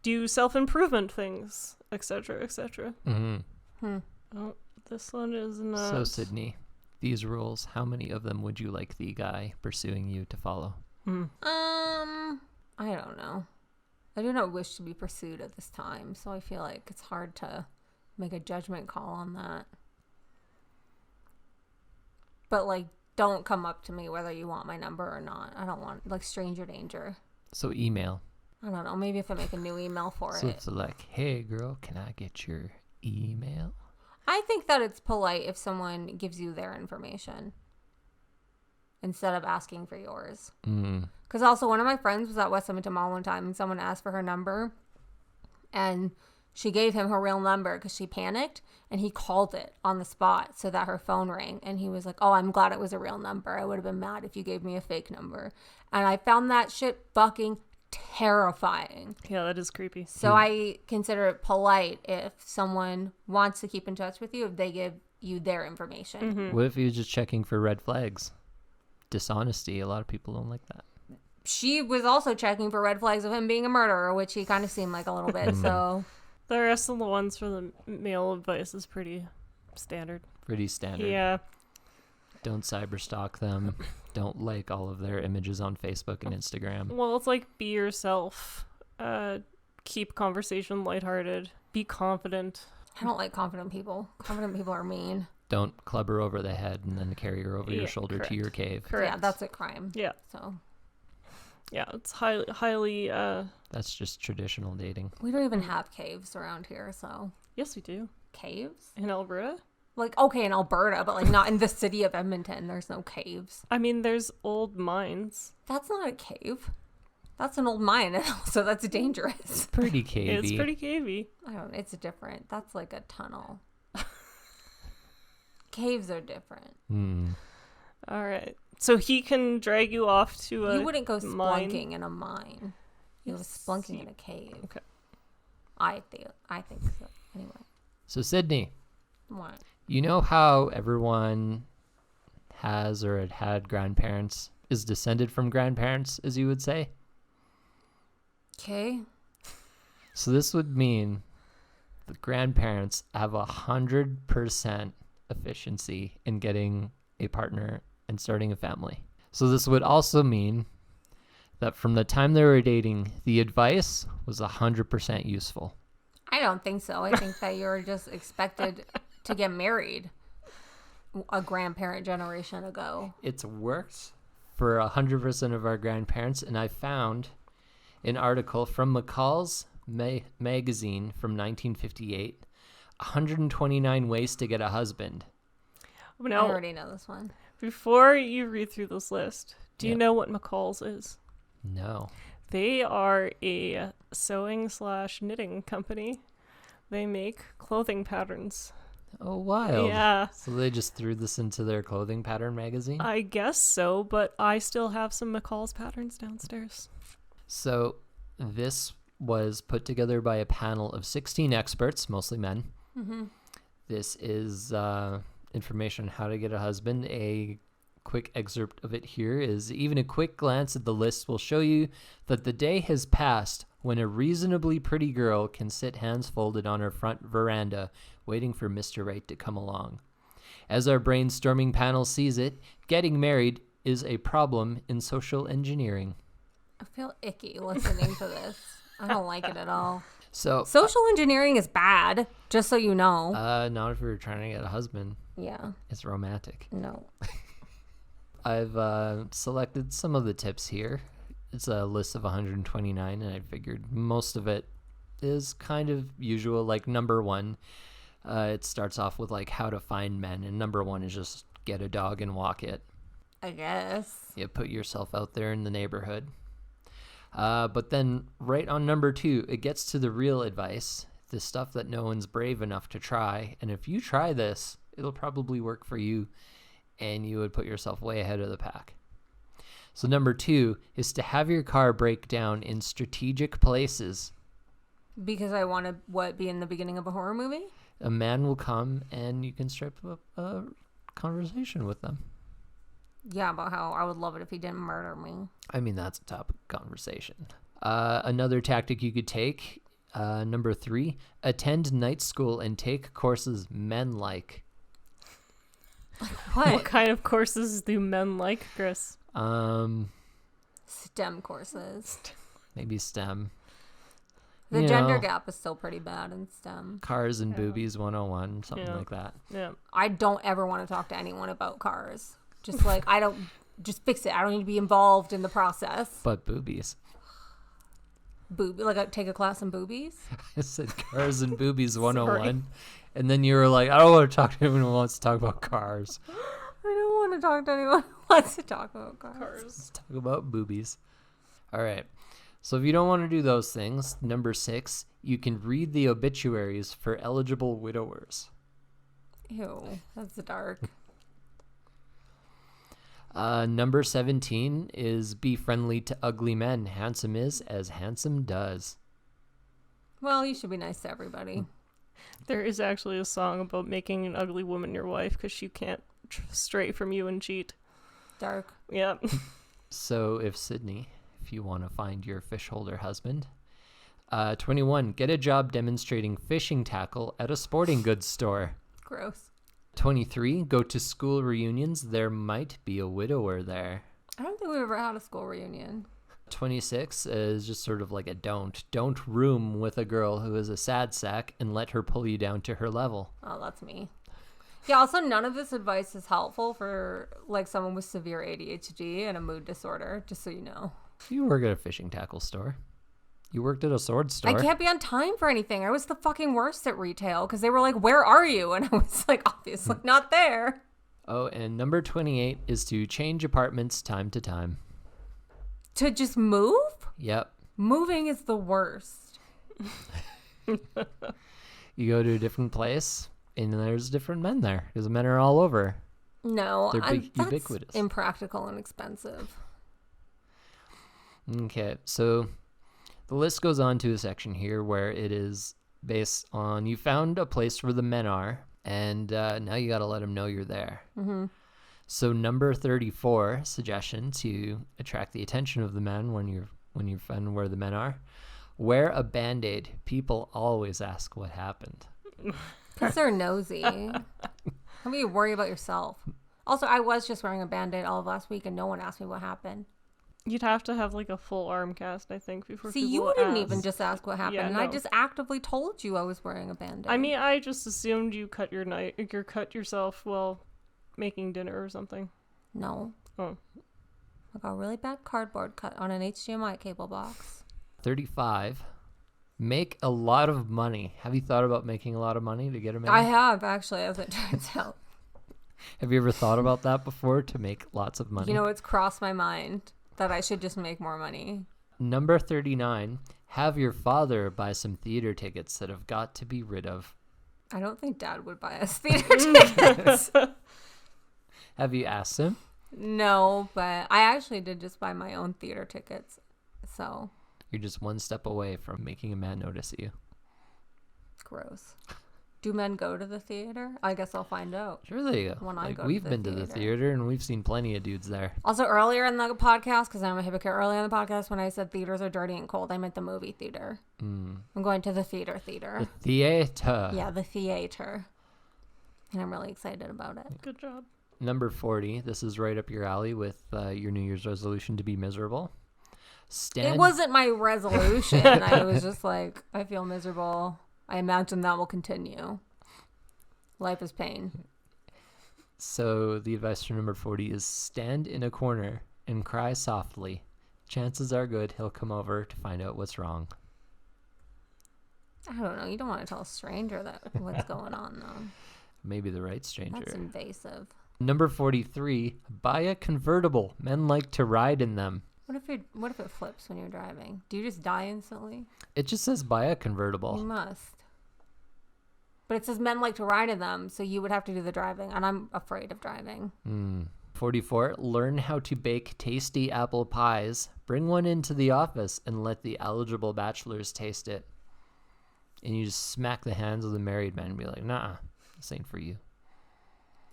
do self-improvement things, etc., etc. Mm-hmm. Oh, this one is not. So, Sydney, these rules, how many of them would you like the guy pursuing you to follow? I don't know. I do not wish to be pursued at this time, so I feel like it's hard to make a judgment call on that. But like, don't come up to me whether you want my number or not. I don't want like stranger danger. So email. I don't know. Maybe if I make a new email for So it. it's like, hey girl, can I get your email? I think that it's polite if someone gives you their information instead of asking for yours. Because also one of my friends was at West Edmonton Mall one time and someone asked for her number and she gave him her real number because she panicked and he called it on the spot so that her phone rang and he was like, oh, I'm glad it was a real number. I would have been mad if you gave me a fake number. And I found that shit fucking terrifying. Yeah, that is creepy. So I consider it polite if someone wants to keep in touch with you if they give you their information. What if you're just checking for red flags? Dishonesty. A lot of people don't like that. She was also checking for red flags of him being a murderer, which he kind of seemed like a little bit. So The rest of the ones for the male advice is pretty standard. Pretty standard. Yeah. Don't cyberstalk them. Don't like all of their images on Facebook and Instagram. Well, it's like be yourself. Keep conversation lighthearted. Be confident. I don't like confident people. Confident people are mean. Don't club her over the head and then carry her over your Yeah, shoulder correct. to your cave. Correct. Yeah, that's a crime. Yeah. So Yeah, it's highly. That's just traditional dating. we don't even have caves around here. So Yes, we do. caves? In Alberta. Like, okay, in Alberta, but like not in the city of Edmonton. There's no caves. I mean, there's old mines. That's not a cave. That's an old mine, and also that's dangerous. Pretty cavey. It's pretty cavey. I don't know. It's different. That's like a tunnel. Caves are different. All right. So he can drag you off to a You wouldn't go mine. splunking in a mine. You go Yes, splunking in a cave. Okay. I think so. Anyway, So, Sydney, what? you know how everyone has or had grandparents, is descended from grandparents, as you would say? Okay. So this would mean the grandparents have 100% efficiency in getting a partner and starting a family. So this would also mean that from the time they were dating, the advice was 100% useful. I don't think so. I think that you're just expected to get married a grandparent generation ago. It's worked for 100% of our grandparents, and I found an article from McCall's magazine from 1958, 129 ways to get a husband. I Now, already know this one. before you read through this list, do you Yeah. know what McCall's is? No. They are a sewing/knitting company. They make clothing patterns. Oh, wild. Yeah, So they just threw this into their clothing pattern magazine? I guess so, but I still have some McCall's patterns downstairs. So this was put together by a panel of 16 experts, mostly men. Mm-hmm. This is information on how to get a husband. A quick excerpt of it here is: even a quick glance at the list will show you that the day has passed when a reasonably pretty girl can sit hands folded on her front veranda waiting for Mr. Right to come along. As our brainstorming panel sees it, getting married is a problem in social engineering. I feel icky listening to this. I don't like it at all. So, Social engineering is bad, just so you know. not if you're trying to get a husband. Yeah. It's romantic. No. I've selected some of the tips here. It's a list of 129, and I figured most of it is kind of usual. Like number one, it starts off with like how to find men, and number one is just get a dog and walk it. I guess. You put yourself out there in the neighborhood. But then right on number two, it gets to the real advice, the stuff that no one's brave enough to try. And if you try this, it'll probably work for you, and you would put yourself way ahead of the pack. So number two is to have your car break down in strategic places. Because I want to, be in the beginning of a horror movie? A man will come and you can strike up a conversation with them. Yeah, about how I would love it if he didn't murder me. I mean, that's a topic of conversation. Another tactic you could take, number three, attend night school and take courses men like. What kind of courses do men like, Chris? STEM courses. Maybe STEM. The You gender know, gap is still pretty bad in STEM. Cars and Yeah. boobies 101, something Yeah. like that. Yeah. I don't ever want to talk to anyone about cars. Just like, I don't, just fix it. I don't need to be involved in the process. But boobies. Take a class in boobies? I said cars and boobies 101. And then you were like, I don't want to talk to anyone who wants to talk about cars. I don't want to talk to anyone who wants to talk about cars. Let's talk about boobies. All right. So if you don't want to do those things, number 6, you can read the obituaries for eligible widowers. Ew, that's dark. Number 17 is be friendly to ugly men. Handsome is as handsome does. Well, you should be nice to everybody. There is actually a song about making an ugly woman your wife because she can't stray from you and cheat. Dark. Yeah. So if Sydney, if you want to find your fish holder husband, 21, get a job demonstrating fishing tackle at a sporting goods store. Gross. 23, go to school reunions. There might be a widower there. I don't think we've ever had a school reunion. 26 is just sort of like a don't. Don't room with a girl who is a sad sack and let her pull you down to her level. Oh, that's me. Yeah, also none of this advice is helpful for like someone with severe ADHD and a mood disorder, just so you know. You work at a fishing tackle store. You worked at a sword store. I can't be on time for anything. I was the fucking worst at retail because they were like, where are you? And I was like, obviously not there. Oh, and number 28 is to change apartments time to time. To just move? Yep. Moving is the worst. You go to a different place, and there's different men there, because men are all over. No, They're that's ubiquitous. impractical and expensive. Okay, so the list goes on to a section here where it is based on you found a place where the men are, and now you got to let them know you're there. Mm-hmm. So number 34 suggestion to attract the attention of the men when you find where the men are: wear a Band-Aid. People always ask what happened. Because they're nosy. How about you worry about yourself? Also, I was just wearing a Band-Aid all of last week and no one asked me what happened. You'd have to have like a full arm cast, I think, before See, people you didn't ask. even just ask what happened, Yeah, and I no. just actively told you I was wearing a Band-Aid. I mean, I just assumed you cut yourself while making dinner or something. No. Oh. I got a really bad cardboard cut on an HDMI cable box. 35. Make a lot of money. Have you thought about making a lot of money to get a man? I have, actually, as it turns out. Have you ever thought about that before, to make lots of money? You know, it's crossed my mind that I should just make more money. Number 39. Have your father buy some theater tickets that have got to be rid of. I don't think Dad would buy us theater tickets. Have you asked him? No, but I actually did just buy my own theater tickets. So, You're just one step away from making a man notice you. gross. Do men go to the theater? I guess I'll find out. Sure they go. When I go to we've the been to the theater. theater and we've seen plenty of dudes there. Also, earlier in the podcast, because I'm a hypocrite, earlier in the podcast when I said theaters are dirty and cold, I meant the movie theater. I'm going to the theater. The theater. Yeah, the theater. And I'm really excited about it. Good job. Number 40. This is right up your alley with your New Year's resolution to be miserable. It wasn't my resolution. I was just like, I feel miserable. I imagine that will continue. Life is pain. So the advice for number 40 is stand in a corner and cry softly. Chances are good he'll come over to find out what's wrong. I don't know. You don't want to tell a stranger that what's going on, though. Maybe the right stranger. That's invasive. Number 43, buy a convertible. Men like to ride in them. What if it flips when you're driving? Do you just die instantly? It just says buy a You convertible. must. But it says men like to ride in them, so you would have to do the driving, and I'm afraid of driving. 44, learn how to bake tasty apple pies. Bring one into the office and let the eligible bachelors taste it. And you just smack the hands of the married men and be like, nah, this ain't for you.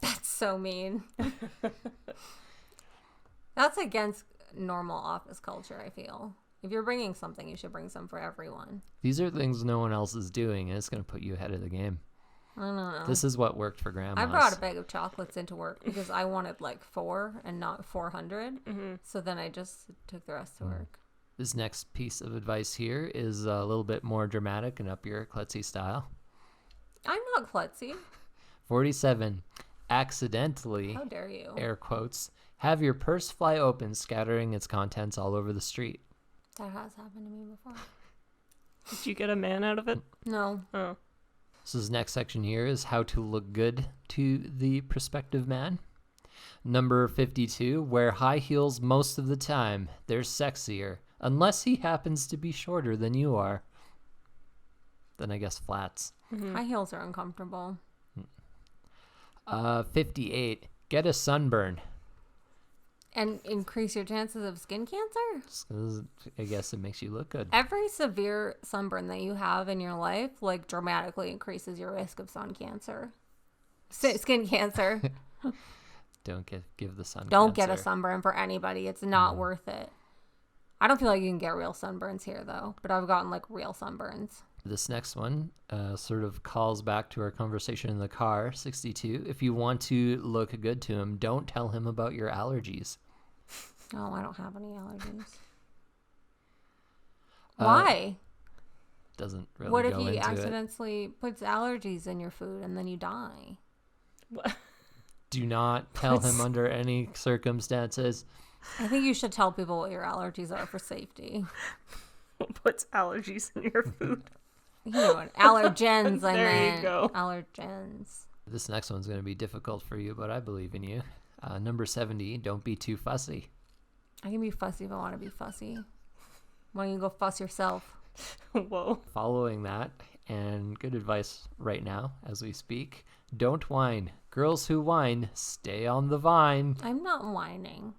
That's so mean. That's against normal office culture, I feel. If you're bringing something, you should bring some for everyone. These are things no one else is doing, and it's going to put you ahead of the game. I don't know. This is what worked for grandmas. I brought a bag of chocolates into work because I wanted like 4 and not 400. So then I just took the rest to work. This next piece of advice here is a little bit more dramatic and up your klutzy style. I'm not klutzy. 47, accidentally, How dare you? air quotes, have your purse fly open, scattering its contents all over the street. That has happened to me before. Did you get a man out of it? No. Oh. So this next section here is how to look good to the prospective man. Number 52, wear high heels most of the time. They're sexier, unless he happens to be shorter than you are. Then I guess flats. High heels are uncomfortable. 58, get a sunburn. And increase your chances of skin cancer? Just 'cause I guess it makes you look good. Every severe sunburn that you have in your life, like, dramatically increases your risk of sun cancer. Skin cancer. Don't give the sun Don't get a cancer. sunburn for anybody. It's not worth it. I don't feel like you can get real sunburns here, though. But I've gotten, like, real sunburns. This next one sort of calls back to our conversation in the car. 62. If you want to look good to him, don't tell him about your allergies. Oh, I don't have any allergies. Why? Doesn't really What if go he into it. accidentally puts allergies in your food and then you die? What? Do not tell him under any circumstances. I think you should tell people what your allergies are for safety. Puts allergies in your food? You know what? Allergens, I There meant. you go. Allergens. This next one's going to be difficult for you, but I believe in you. Number 70, don't be too fussy. I can be fussy if I want to be fussy. Why don't you go fuss yourself? Whoa. Following that, and good advice right now as we speak, don't whine. Girls who whine, stay on the vine. I'm not whining.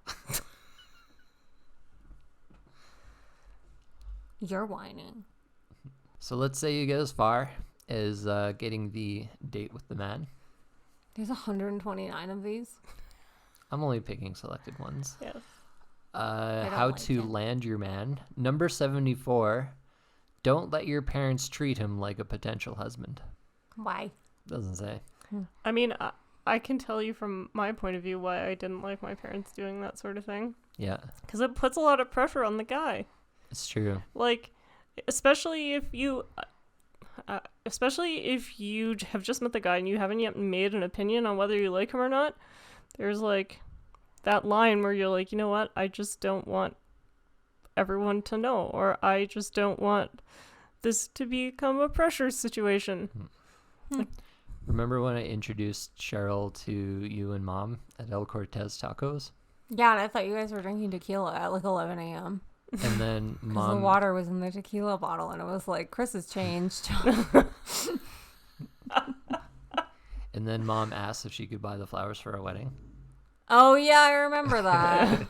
You're whining. So let's say you get as far as getting the date with the man. There's 129 of these. I'm only picking selected ones. Yes. don't How like to it. land your man. Number 74, don't let your parents treat him like a potential husband. Why? Doesn't say. I mean, I can tell you from my point of view why I didn't like my parents doing that sort of thing. Yeah, Because it puts a lot of pressure on the guy. it's true. Like, especially if you have just met the guy and you haven't yet made an opinion on whether you like him or not. There's like that line where you're like, you know what? I just don't want everyone to know, or I just don't want this to become a pressure situation. Remember when I introduced Sheryl to you and Mom at El Cortez Tacos? Yeah, and I thought you guys were drinking tequila at like 11 a.m. And then Because Mom... the water was in the tequila bottle, and it was like, Chris has changed. And then Mom asked if she could buy the flowers for our wedding. Oh, yeah, I remember that.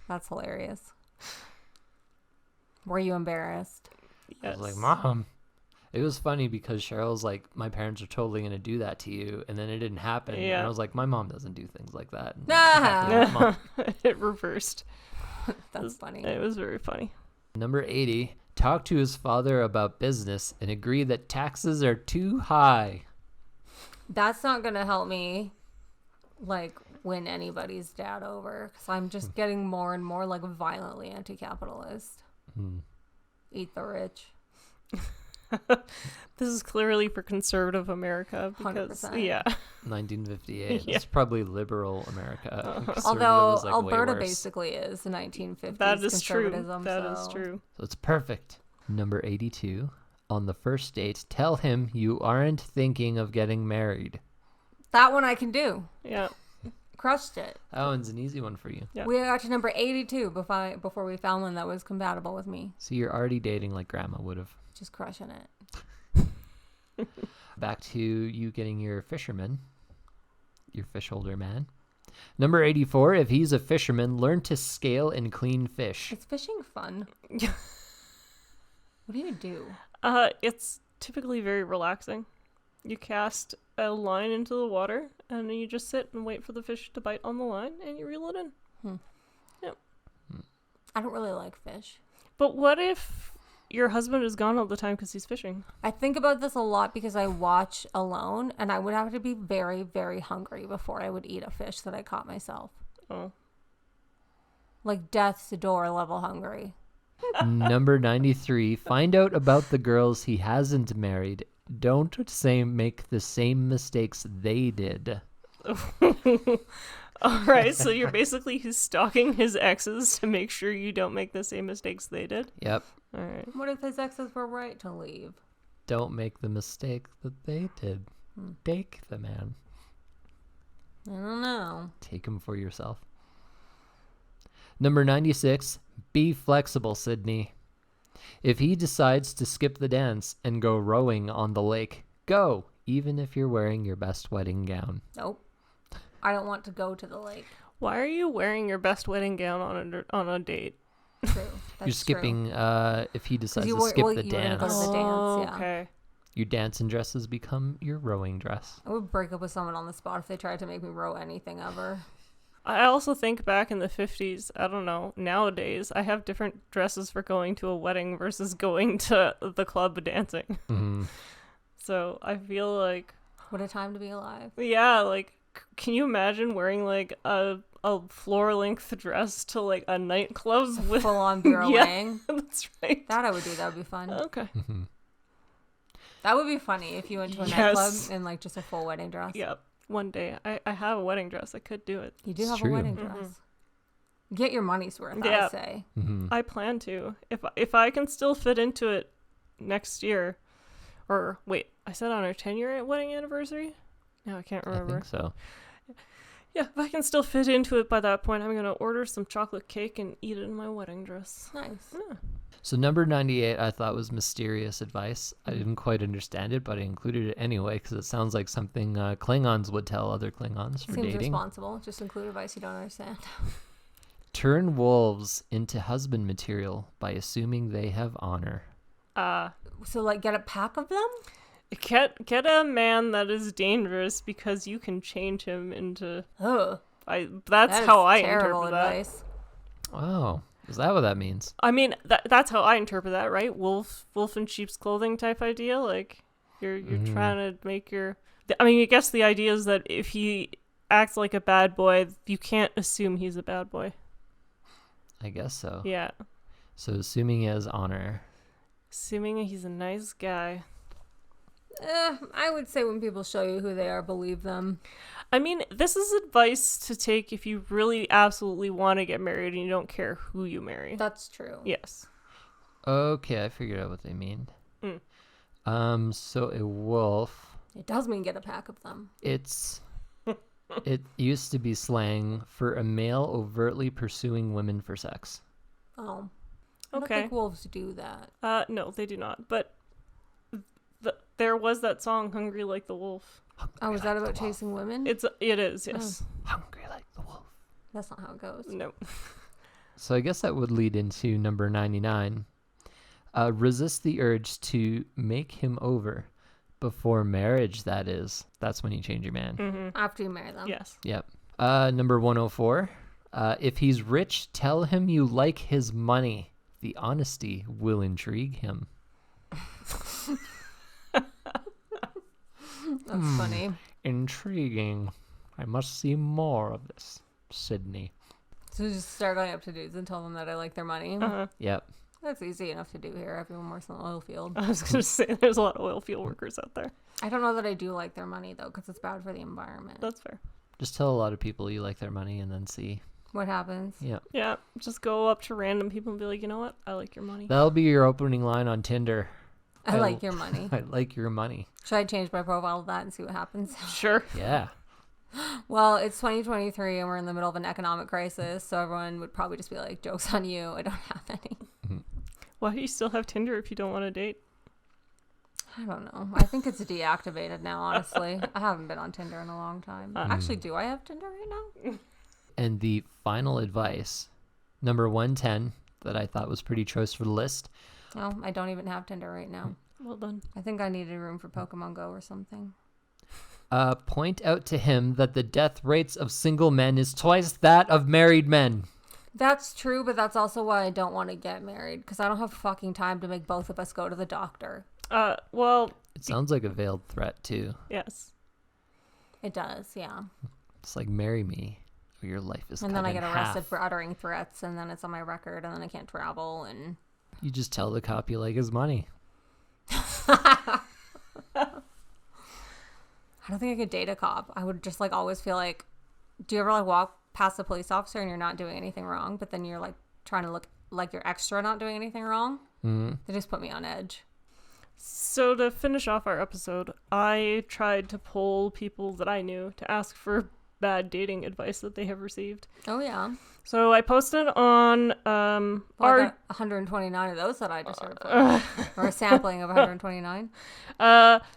That's hilarious. Were you embarrassed? I was like, Yes. Mom. It was funny because Cheryl's like, my parents are totally going to do that to you. And then it didn't happen. And Yeah. I was like, my mom doesn't do things like that. And Ah. Mom. It reversed. That's funny. It was very funny. Number 80, talk to his father about business and agree that taxes are too high. That's not going to help me, like, win anybody's dad over. Because I'm just getting more and more, like, violently anti-capitalist. Eat the rich. This is clearly for conservative America because 100%. yeah. 1958. Yeah. It's probably liberal America. Conservative Although is, like, way Alberta worse. basically is the 1950s That is true. conservatism. That is so- true. So it's perfect. Number 82, on the first date, tell him you aren't thinking of getting married. That one I can do. Yeah. Crushed it. That one's an easy one for you. Yeah. We got to number 82 before we found one that was compatible with me. So you're already dating like grandma would have. Just crushing it. Back to you getting your fisherman, your fish holder man. Number 84, if he's a fisherman, learn to scale and clean fish. Is fishing fun? What do you do? It's typically very relaxing. You cast a line into the water and then you just sit and wait for the fish to bite on the line and you reel it in. I don't really like fish. But what if your husband is gone all the time because he's fishing? I think about this a lot because I watch alone, and I would have to be very, very hungry before I would eat a fish that I caught myself. Oh. Like death's door level hungry. Number 93, find out about the girls he hasn't married. Don't make the same mistakes they did. All right, so you're basically stalking his exes to make sure you don't make the same mistakes they did. Yep. All right. What if his exes were right to leave? Don't make the mistake that they did. Take the man. I don't know. Take him for yourself. Number 96, be flexible, Sydney. If he decides to skip the dance and go rowing on the lake, go, even if you're wearing your best wedding gown. Nope. I don't want to go to the lake. Why are you wearing your best wedding gown on a date? True. That's You're skipping, if he decides you to were- skip well, the you were gonna dance, go to the dance, yeah. Okay. your dancing dresses become your rowing dress. I would break up with someone on the spot if they tried to make me row anything ever. I also think back in the 50s, I don't know, nowadays, I have different dresses for going to a wedding versus going to the club dancing. Mhm. So I feel like, What a time to be alive. yeah, like, can you imagine wearing like a floor-length dress to like a nightclub with... Full on beer Yeah. weighing. That's right. That I would do. That would be fun. Okay. Mhm. That would be funny if you went to a Yes. nightclub in like just a full wedding dress. Yeah. One day. I have a wedding dress. I could do it. You do It's have true. a wedding Mhm. dress. Get your money's worth, Yeah. I say. Mhm. I plan to. If I can still fit into it next year. Or wait, I said on our 10-year wedding anniversary? No, I can't I remember. think so. Yeah, if I can still fit into it by that point, I'm going to order some chocolate cake and eat it in my wedding dress. Nice. Yeah. So number 98 I thought was mysterious advice. I didn't quite understand it, but I included it anyway because it sounds like something Klingons would tell other Klingons for Seems dating. responsible. Just include advice you don't understand. Turn wolves into husband material by assuming they have honor. So like get a pack of them? Get a man that is dangerous because you can change him into... Ugh. That's That is how I terrible interpret that. advice. Oh, is that what that means? I mean, that's how I interpret that, right? Wolf in sheep's clothing type idea. Like, you're trying to make your... I mean, I guess the idea is that if he acts like a bad boy, you can't assume he's a bad boy. I guess so. Yeah. So assuming he has honor. Assuming he's a nice guy. I would say when people show you who they are, believe them. I mean, this is advice to take if you really absolutely want to get married and you don't care who you marry. That's true. Yes. Okay, I figured out what they mean. Mm. So a wolf, It does mean get a pack of them. it used to be slang for a male overtly pursuing women for sex. Oh. I don't Okay. think wolves do that. No, they do not. But there was that song, "Hungry Like the Wolf." Oh, is that about chasing women? It is, yes. Hungry like the wolf. That's not how it goes. No. So I guess that would lead into number 99. Resist the urge to make him over before marriage, that is. That's when you change your man. Mm-hmm. After you marry them. Yes. Yep. Number 104. If he's rich, tell him you like his money. The honesty will intrigue him. That's funny. Intriguing. I must see more of this. Sydney. So just start going up to dudes and tell them that I like their money. Uh-huh. Yep. That's easy enough to do here. Everyone works in the oil field. I was going to say, there's a lot of oil field workers out there. I don't know that I do like their money, though, because it's bad for the environment. That's fair. Just tell a lot of people you like their money and then see. What happens? Yep. Yeah, just go up to random people and be like, you know what? I like your money. That'll be your opening line on Tinder. I like your money. I like your money. Should I change my profile to that and see what happens? Sure. Yeah. Well, it's 2023 and we're in the middle of an economic crisis, so everyone would probably just be like, joke's on you. I don't have any. Why do you still have Tinder if you don't want to date? I don't know. I think it's deactivated now, honestly. I haven't been on Tinder in a long time. Actually, do I have Tinder right now? And the final advice, number 110, that I thought was pretty choice for the list. No, I don't even have Tinder right now. Well done. I think I needed room for Pokemon Go or something. Point out to him that the death rates of single men is twice that of married men. That's true, but that's also why I don't want to get married, because I don't have fucking time to make both of us go to the doctor. Well, It sounds like a veiled threat, too. yes. It does, yeah. It's like, marry me, or your life is And cut then I in get arrested half. for uttering threats, and then it's on my record, and then I can't travel, and... You just tell the cop you like his money. I don't think I could date a cop. I would just, like, always feel like... Do you ever, like, walk past a police officer and you're not doing anything wrong, but then you're, like, trying to look like you're extra not doing anything wrong? Mm-hmm. They just put me on edge. So to finish off our episode, I tried to poll people that I knew to ask for bad dating advice that they have received. Oh, yeah. So I posted on Well, I our got 129 of those that I just heard from. Or a sampling of 129.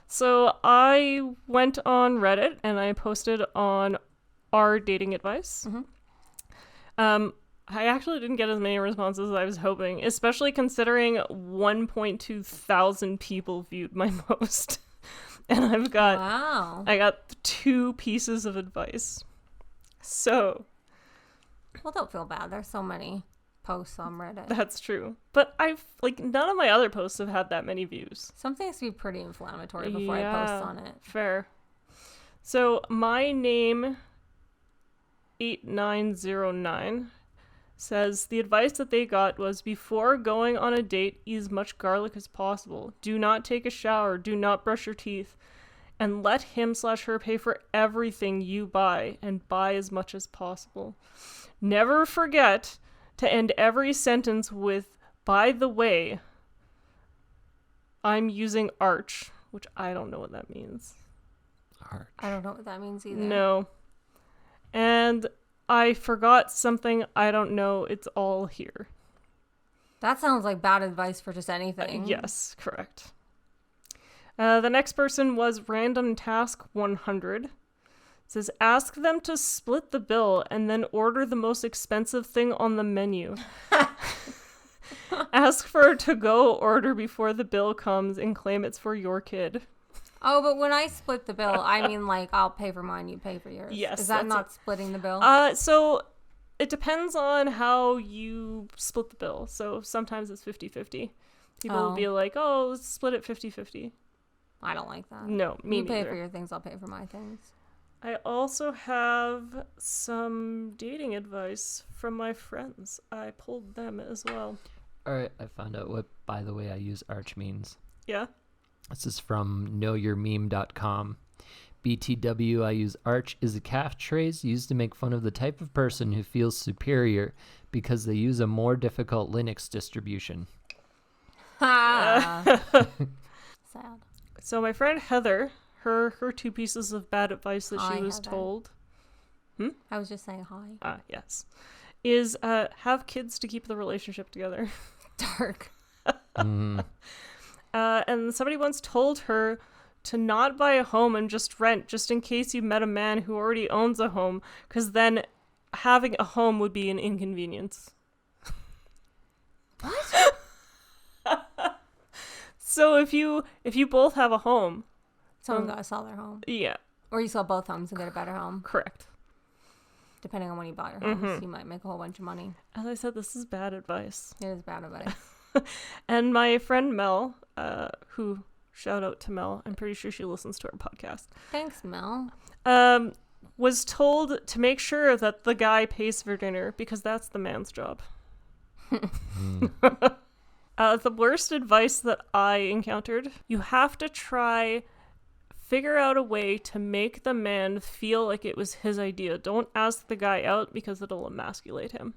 so I went on Reddit and I posted on our dating advice. Mm-hmm. I actually didn't get as many responses as I was hoping, especially considering 1.2 thousand people viewed my post. And Wow. I got 2 pieces of advice. So, Well, don't feel bad. There's so many posts on Reddit. That's true. But none of my other posts have had that many views. Some things can be pretty inflammatory before I post on it. Fair. So my name 8909 says the advice that they got was before going on a date, eat as much garlic as possible. Do not take a shower. Do not brush your teeth. And let him/her pay for everything you buy and buy as much as possible. Never forget to end every sentence with, by the way, I'm using arch, which I don't know what that means. Arch. I don't know what that means either. No. And I forgot something. I don't know. It's all here. That sounds like bad advice for just anything. Yes, correct. The next person was Random Task 100. It says, ask them to split the bill and then order the most expensive thing on the menu. Ask for a to-go order before the bill comes and claim it's for your kid. Oh, but when I split the bill, I mean, like, I'll pay for mine, you pay for yours. Yes. Is that not splitting the bill? So it depends on how you split the bill. So sometimes it's 50-50. People will be like, oh, let's split it 50-50. I don't like that. No, me You neither. pay for your things, I'll pay for my things. I also have some dating advice from my friends. I pulled them as well. All right, I found out what, by the way, I use arch means. Yeah? This is from knowyourmeme.com. BTW, I use arch is a catchphrase used to make fun of the type of person who feels superior because they use a more difficult Linux distribution. Ha! Sad. So my friend Heather, her two pieces of bad advice that Hi, she was Heather. told. I was just saying hi. Yes. Is have kids to keep the relationship together. Dark. Mm. And somebody once told her to not buy a home and just rent, just in case you met a man who already owns a home, because then having a home would be an inconvenience. What? So if you both have a home, Someone gotta sell their home. yeah, Or you sell both homes and get a better home. correct. Depending on when you bought your homes, you might make a whole bunch of money. As I said, this is bad advice. It is bad advice. And my friend Mel, who, shout out to Mel, I'm pretty sure she listens to our podcast, Thanks, Mel. was told to make sure that the guy pays for dinner because that's the man's job. The worst advice that I encountered, you have to figure out a way to make the man feel like it was his idea. Don't ask the guy out because it'll emasculate him.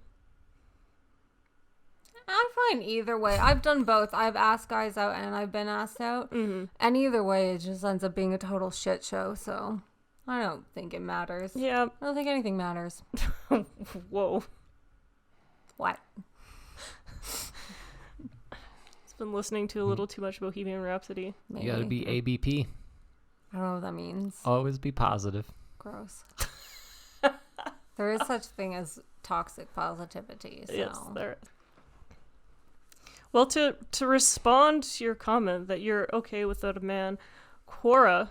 I'm fine either way. I've done both. I've asked guys out and I've been asked out. Mm-hmm. And either way, it just ends up being a total shit show. So I don't think it matters. Yeah. I don't think anything matters. Whoa. What? Been listening to a little too much Bohemian Rhapsody. Maybe. You gotta be ABP. I don't know what that means. Always be positive. Gross. There is such thing as toxic positivity. So. Yes, there is. Well, to respond to your comment that you're okay without a man, Quora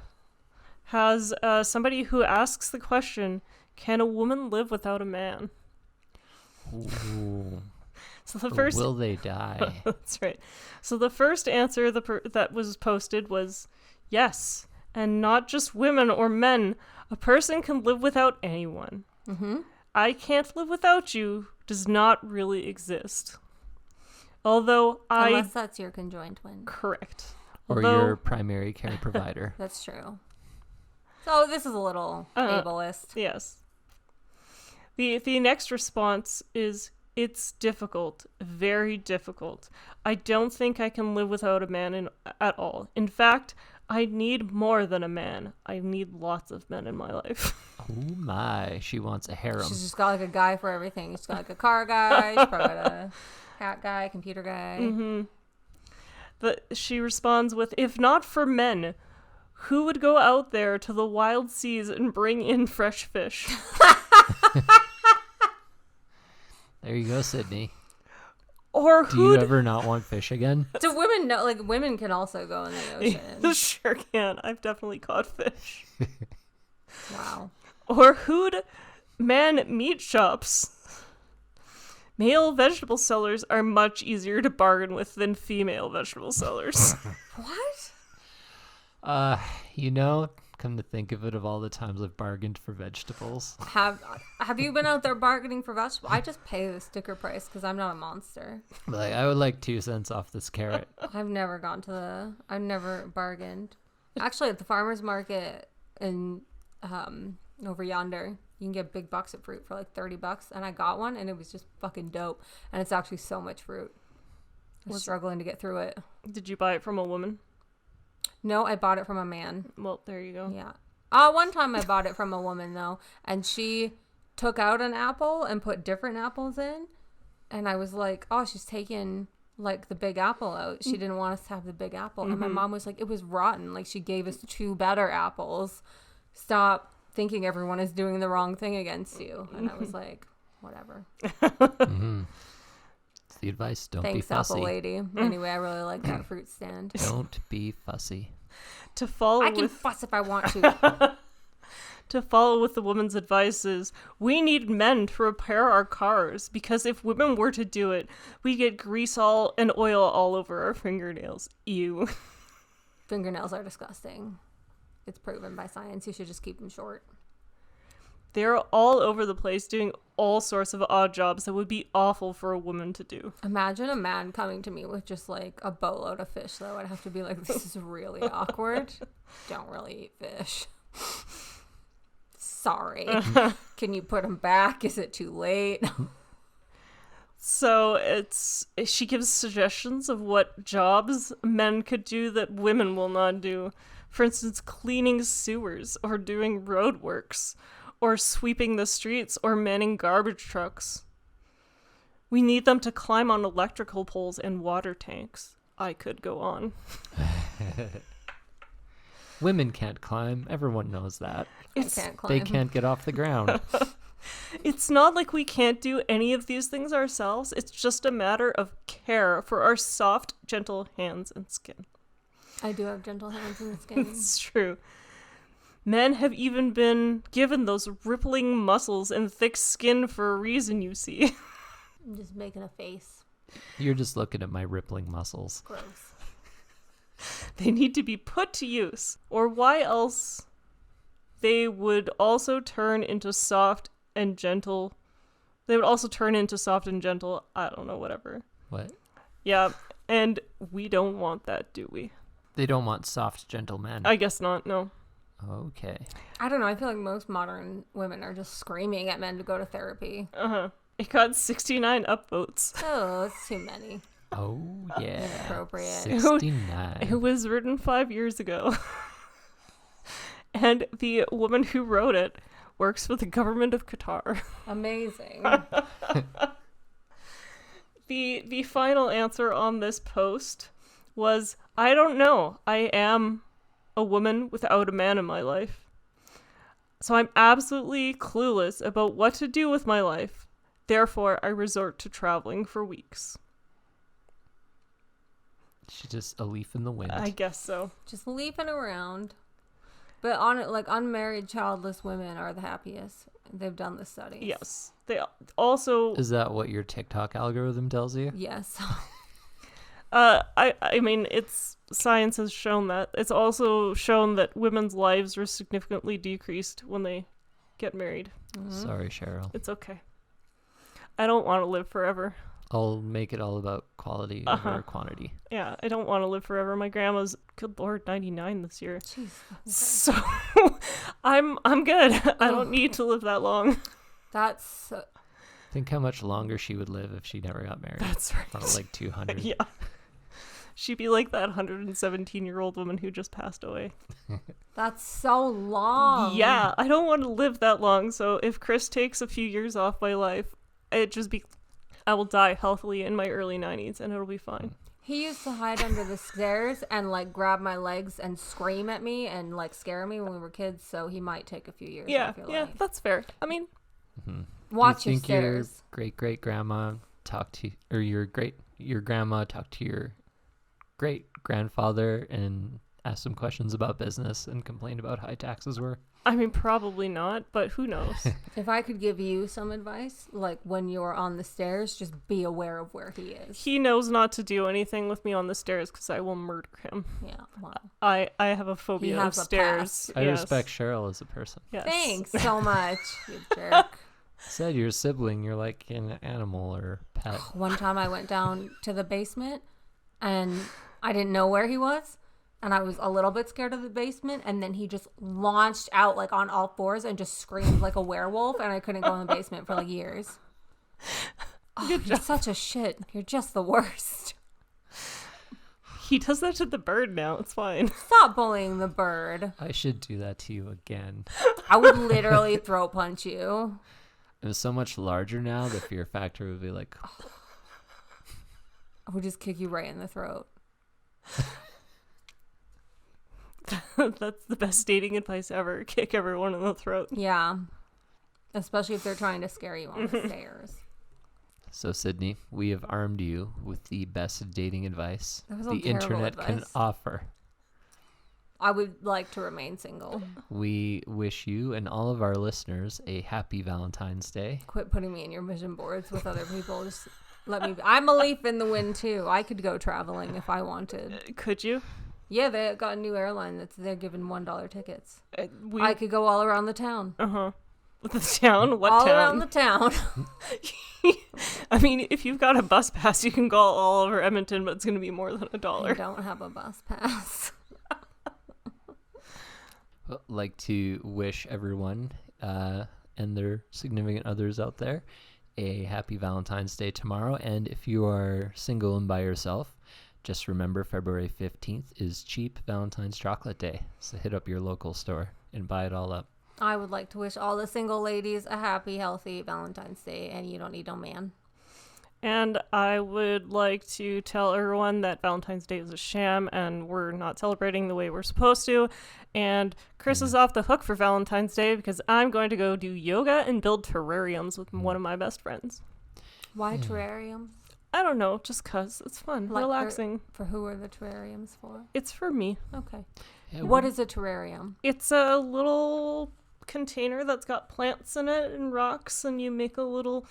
has somebody who asks the question, can a woman live without a man? Ooh. So the Or first... will they die? That's right. So the first answer that was posted was yes, and not just women or men. A person can live without anyone. Mm-hmm. I can't live without you does not really exist. Although Unless that's your conjoined twin. Correct. Or your primary care provider. That's true. So this is a little ableist. Yes. The next response is, it's difficult, very difficult. I don't think I can live without a man at all. In fact, I need more than a man. I need lots of men in my life. Oh my, she wants a harem. She's just got like a guy for everything. She's got like a car guy, she's probably got a cat guy, computer guy. Mm-hmm. But she responds with, if not for men, who would go out there to the wild seas and bring in fresh fish? There you go, Sydney. Or Do you ever not want fish again? Do women know? Like women can also go in the ocean. Sure can. I've definitely caught fish. Wow. Or who'd man meat shops? Male vegetable sellers are much easier to bargain with than female vegetable sellers. What? Come to think of it, of all the times I've bargained for vegetables. Have you been out there bargaining for vegetables? I just pay the sticker price because I'm not a monster. Like, I would like 2 cents off this carrot. I've never bargained. Actually, at the farmer's market in over yonder, you can get big bucks of fruit for like $30, and I got one, and it was just fucking dope. And it's actually so much fruit. I was struggling to get through it. Did you buy it from a woman? No, I bought it from a man. Well, there you go. Yeah. One time I bought it from a woman, though, and she took out an apple and put different apples in, and I was like, oh, she's taking like the big apple out. She didn't want us to have the big apple. And my mom was like, it was rotten. Like, she gave us 2 better apples. Stop thinking everyone is doing the wrong thing against you. And I was like, whatever. Mm-hmm. It's the advice. Don't Thanks, be fussy. apple lady. Anyway, I really like that fruit stand. Don't be fussy. To follow I can with fuss if I want to. to follow with the woman's advice is, we need men to repair our cars, because if women were to do it, we get grease all and oil all over our fingernails. Ew. Fingernails are disgusting. It's proven by science. You should just keep them short. They're all over the place doing all sorts of odd jobs that would be awful for a woman to do. Imagine a man coming to me with just like a boatload of fish, though. I'd have to be like, this is really awkward. Don't really eat fish. Sorry. Can you put them back? Is it too late? So she gives suggestions of what jobs men could do that women will not do. For instance, cleaning sewers, or doing roadworks, or sweeping the streets, or manning garbage trucks. We need them to climb on electrical poles and water tanks. I could go on. Women can't climb. Everyone knows that. I can't climb. They can't get off the ground. It's not like we can't do any of these things ourselves. It's just a matter of care for our soft, gentle hands and skin. I do have gentle hands in this game. It's true. Men have even been given those rippling muscles and thick skin for a reason, you see. I'm just making a face. You're just looking at my rippling muscles. Gross. They need to be put to use. Or why else they would also turn into soft and gentle. They would also turn into soft and gentle. I don't know, whatever. What? Yeah, and we don't want that, do we? They don't want soft, gentle men. I guess not, no. Okay. I don't know. I feel like most modern women are just screaming at men to go to therapy. Uh-huh. It got 69 upvotes. Oh, it's too many. Oh, yeah. Inappropriate. 69. It was written 5 years ago. And the woman who wrote it works for the government of Qatar. Amazing. The final answer on this post was, I don't know. I am a woman without a man in my life. So I'm absolutely clueless about what to do with my life. Therefore, I resort to traveling for weeks. She's just a leaf in the wind. I guess so. Just leaping around. But on it, like, unmarried, childless women are the happiest. They've done the studies. Yes. They also... Is that what your TikTok algorithm tells you? Yes. I mean, it's science has shown that. It's also shown that women's lives are significantly decreased when they get married. Mm-hmm. Sorry, Sheryl. It's okay. I don't want to live forever. I'll make it all about quality over quantity. Yeah, I don't want to live forever. My grandma's, good Lord, 99 this year. Jeez. So I'm good. I don't need to live that long. That's... Think how much longer she would live if she never got married. That's right. Probably like 200. Yeah. She'd be like that 117-year-old woman who just passed away. That's so long. Yeah, I don't want to live that long. So if Chris takes a few years off my life, I will die healthily in my early 90s and it'll be fine. He used to hide under the stairs and like grab my legs and scream at me and like scare me when we were kids. So he might take a few years off your life. That's fair. I mean, watch you your think stairs. your great grandma talked to, or your grandma talked to your great grandfather and asked some questions about business and complained about high taxes were. I mean, probably not, but who knows? If I could give you some advice, like when you're on the stairs, just be aware of where he is. He knows not to do anything with me on the stairs because I will murder him. Yeah, wow. I have a phobia of has a stairs. pass. I Yes. respect Sheryl as a person. Yes. Thanks so much, you jerk. Said you're a sibling, you're like an animal or pet. One time I went down to the basement and I didn't know where he was. And I was a little bit scared of the basement. And then he just launched out like on all fours and just screamed like a werewolf. And I couldn't go in the basement for like years. Oh, you're such a shit. You're just the worst. He does that to the bird now. It's fine. Stop bullying the bird. I should do that to you again. I would literally throat punch you. I'm so much larger now, the fear factor would be like, I would just kick you right in the throat. That's the best dating advice ever. Kick everyone in the throat. Yeah. Especially if they're trying to scare you on the stairs. So Sydney, we have armed you with the best dating advice That was the all terrible internet can advice. offer. I would like to remain single. We wish you and all of our listeners a happy Valentine's Day. Quit putting me in your vision boards with other people. Just let me be. I'm a leaf in the wind too. I could go traveling if I wanted. Could you? Yeah, they got a new airline they're giving $1 tickets. We. I could go all around the town. Uh-huh. The town? What all town? around the town. I mean, if you've got a bus pass, you can go all over Edmonton, but it's going to be more than I $1. don't have a bus pass. I'd like to wish everyone and their significant others out there a happy Valentine's Day tomorrow. And if you are single and by yourself, just remember February 15th is cheap Valentine's Chocolate Day. So hit up your local store and buy it all up. I would like to wish all the single ladies a happy, healthy Valentine's Day, and you don't need no man. And I would like to tell everyone that Valentine's Day is a sham and we're not celebrating the way we're supposed to. And Chris is off the hook for Valentine's Day because I'm going to go do yoga and build terrariums with one of my best friends. Why terrariums? I don't know, just 'cause it's fun, Like relaxing. For who are the terrariums for? It's for me. Okay. Yeah, What is a terrarium? It's a little container that's got plants in it and rocks, and you make a little,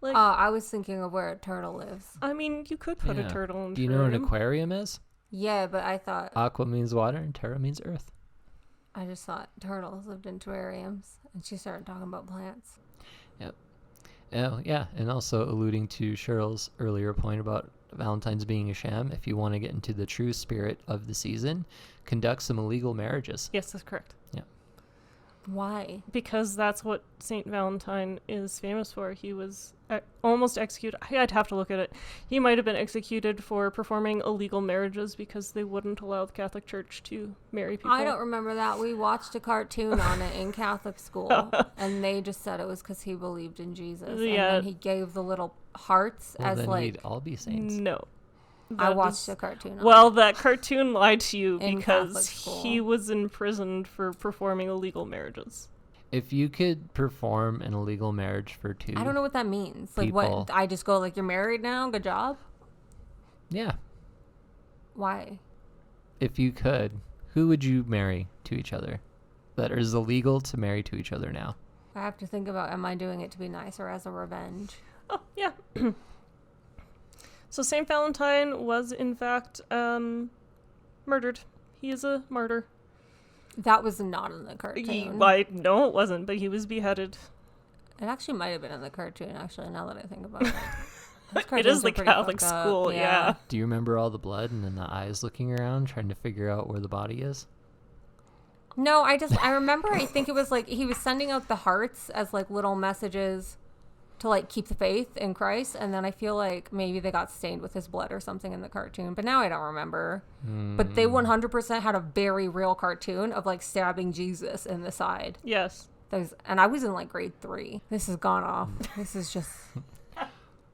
like, I was thinking of where a turtle lives. I mean, you could put a Yeah. turtle in Do you know what an terrarium. aquarium is? Yeah, but I thought Aqua means water and terra means earth. I just thought turtles lived in terrariums, and she started talking about plants. Oh, yeah, and also alluding to Cheryl's earlier point about Valentine's being a sham, if you want to get into the true spirit of the season, conduct some illegal marriages. Yes, that's correct. Why? Because that's what Saint Valentine is famous for. He was almost executed. I'd have to look at it. He might have been executed for performing illegal marriages because they wouldn't allow the Catholic Church to marry people. I don't remember that. We watched a cartoon on it in Catholic school, and they just said it was because he believed in Jesus. Yeah. And then he gave the little hearts Well, as then like. we'd all be saints. No. I That watched is- a cartoon. On Well, it. that cartoon lied to you In Catholic because school. he was imprisoned for performing illegal marriages. If you could perform an illegal marriage for two, I don't know what that means. Like, People. what? I just go like, "You're married now. Good job." Yeah, Why? if you could, who would you marry to each other? That is illegal to marry to each other now. I have to think about: am I doing it to be nice or as a revenge? Oh, yeah. So Saint Valentine was, in fact, murdered. He is a martyr. That was not in the cartoon. No, it wasn't, but he was beheaded. It actually might have been in the cartoon. Actually, now that I think about it, Those It cartoons is are the pretty Catholic fucked up. school, yeah. Do you remember all the blood and then the eyes looking around trying to figure out where the body is? No, I remember. I think it was like he was sending out the hearts as like little messages to like keep the faith in Christ, and then I feel like maybe they got stained with his blood or something in the cartoon, but now I don't remember. But they 100% had a very real cartoon of like stabbing Jesus in the side. Yes. And I was in like grade 3. This has gone off. This is just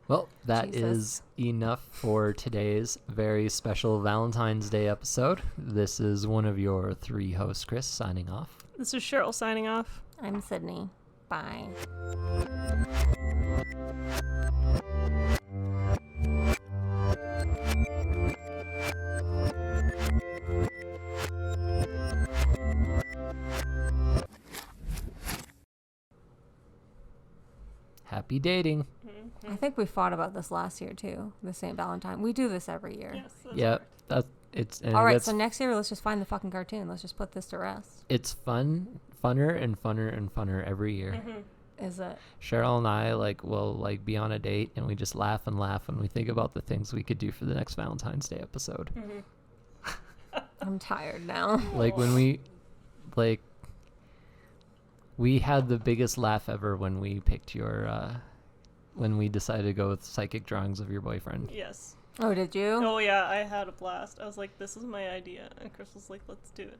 Well, that Jesus. is enough for today's very special Valentine's Day episode. This is one of your 3 hosts, Chris, signing off. This is Sheryl signing off. I'm Sydney. Bye. Happy dating. I think we fought about this last year too. The St. Valentine. We do this every year. Yes. Yep. And All right, that's- so next year let's just find the fucking cartoon. Let's just put this to rest. It's funner and funner and funner every year. Is it? Sheryl and I will be on a date and we just laugh and laugh when we think about the things we could do for the next Valentine's Day episode. I'm tired now. When we had the biggest laugh ever when we picked when we decided to go with psychic drawings of your boyfriend. Yes. Oh, did you? Oh yeah, I had a blast. I was like, this is my idea. And Chris was like, let's do it.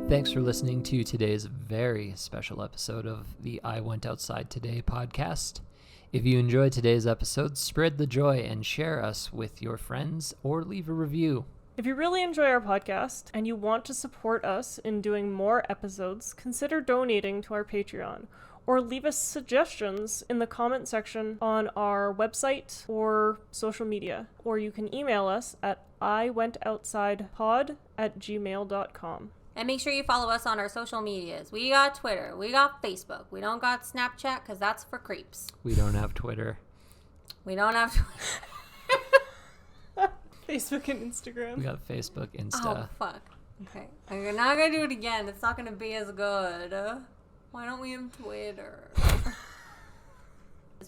Thanks for listening to today's very special episode of the I Went Outside Today podcast. If you enjoyed today's episode, spread the joy and share us with your friends or leave a review. If you really enjoy our podcast and you want to support us in doing more episodes, consider donating to our Patreon or leave us suggestions in the comment section on our website or social media. Or you can email us at iwentoutsidepod@gmail.com. And make sure you follow us on our social medias. We got Twitter. We got Facebook. We don't got Snapchat because that's for creeps. We don't have Twitter. We don't have Twitter. Facebook and Instagram. We got Facebook, Insta. Oh, fuck. Okay. I'm not going to do it again. It's not going to be as good. Why don't we have Twitter?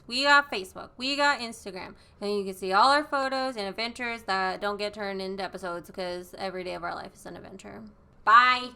We got Facebook. We got Instagram. And you can see all our photos and adventures that don't get turned into episodes because every day of our life is an adventure. Bye.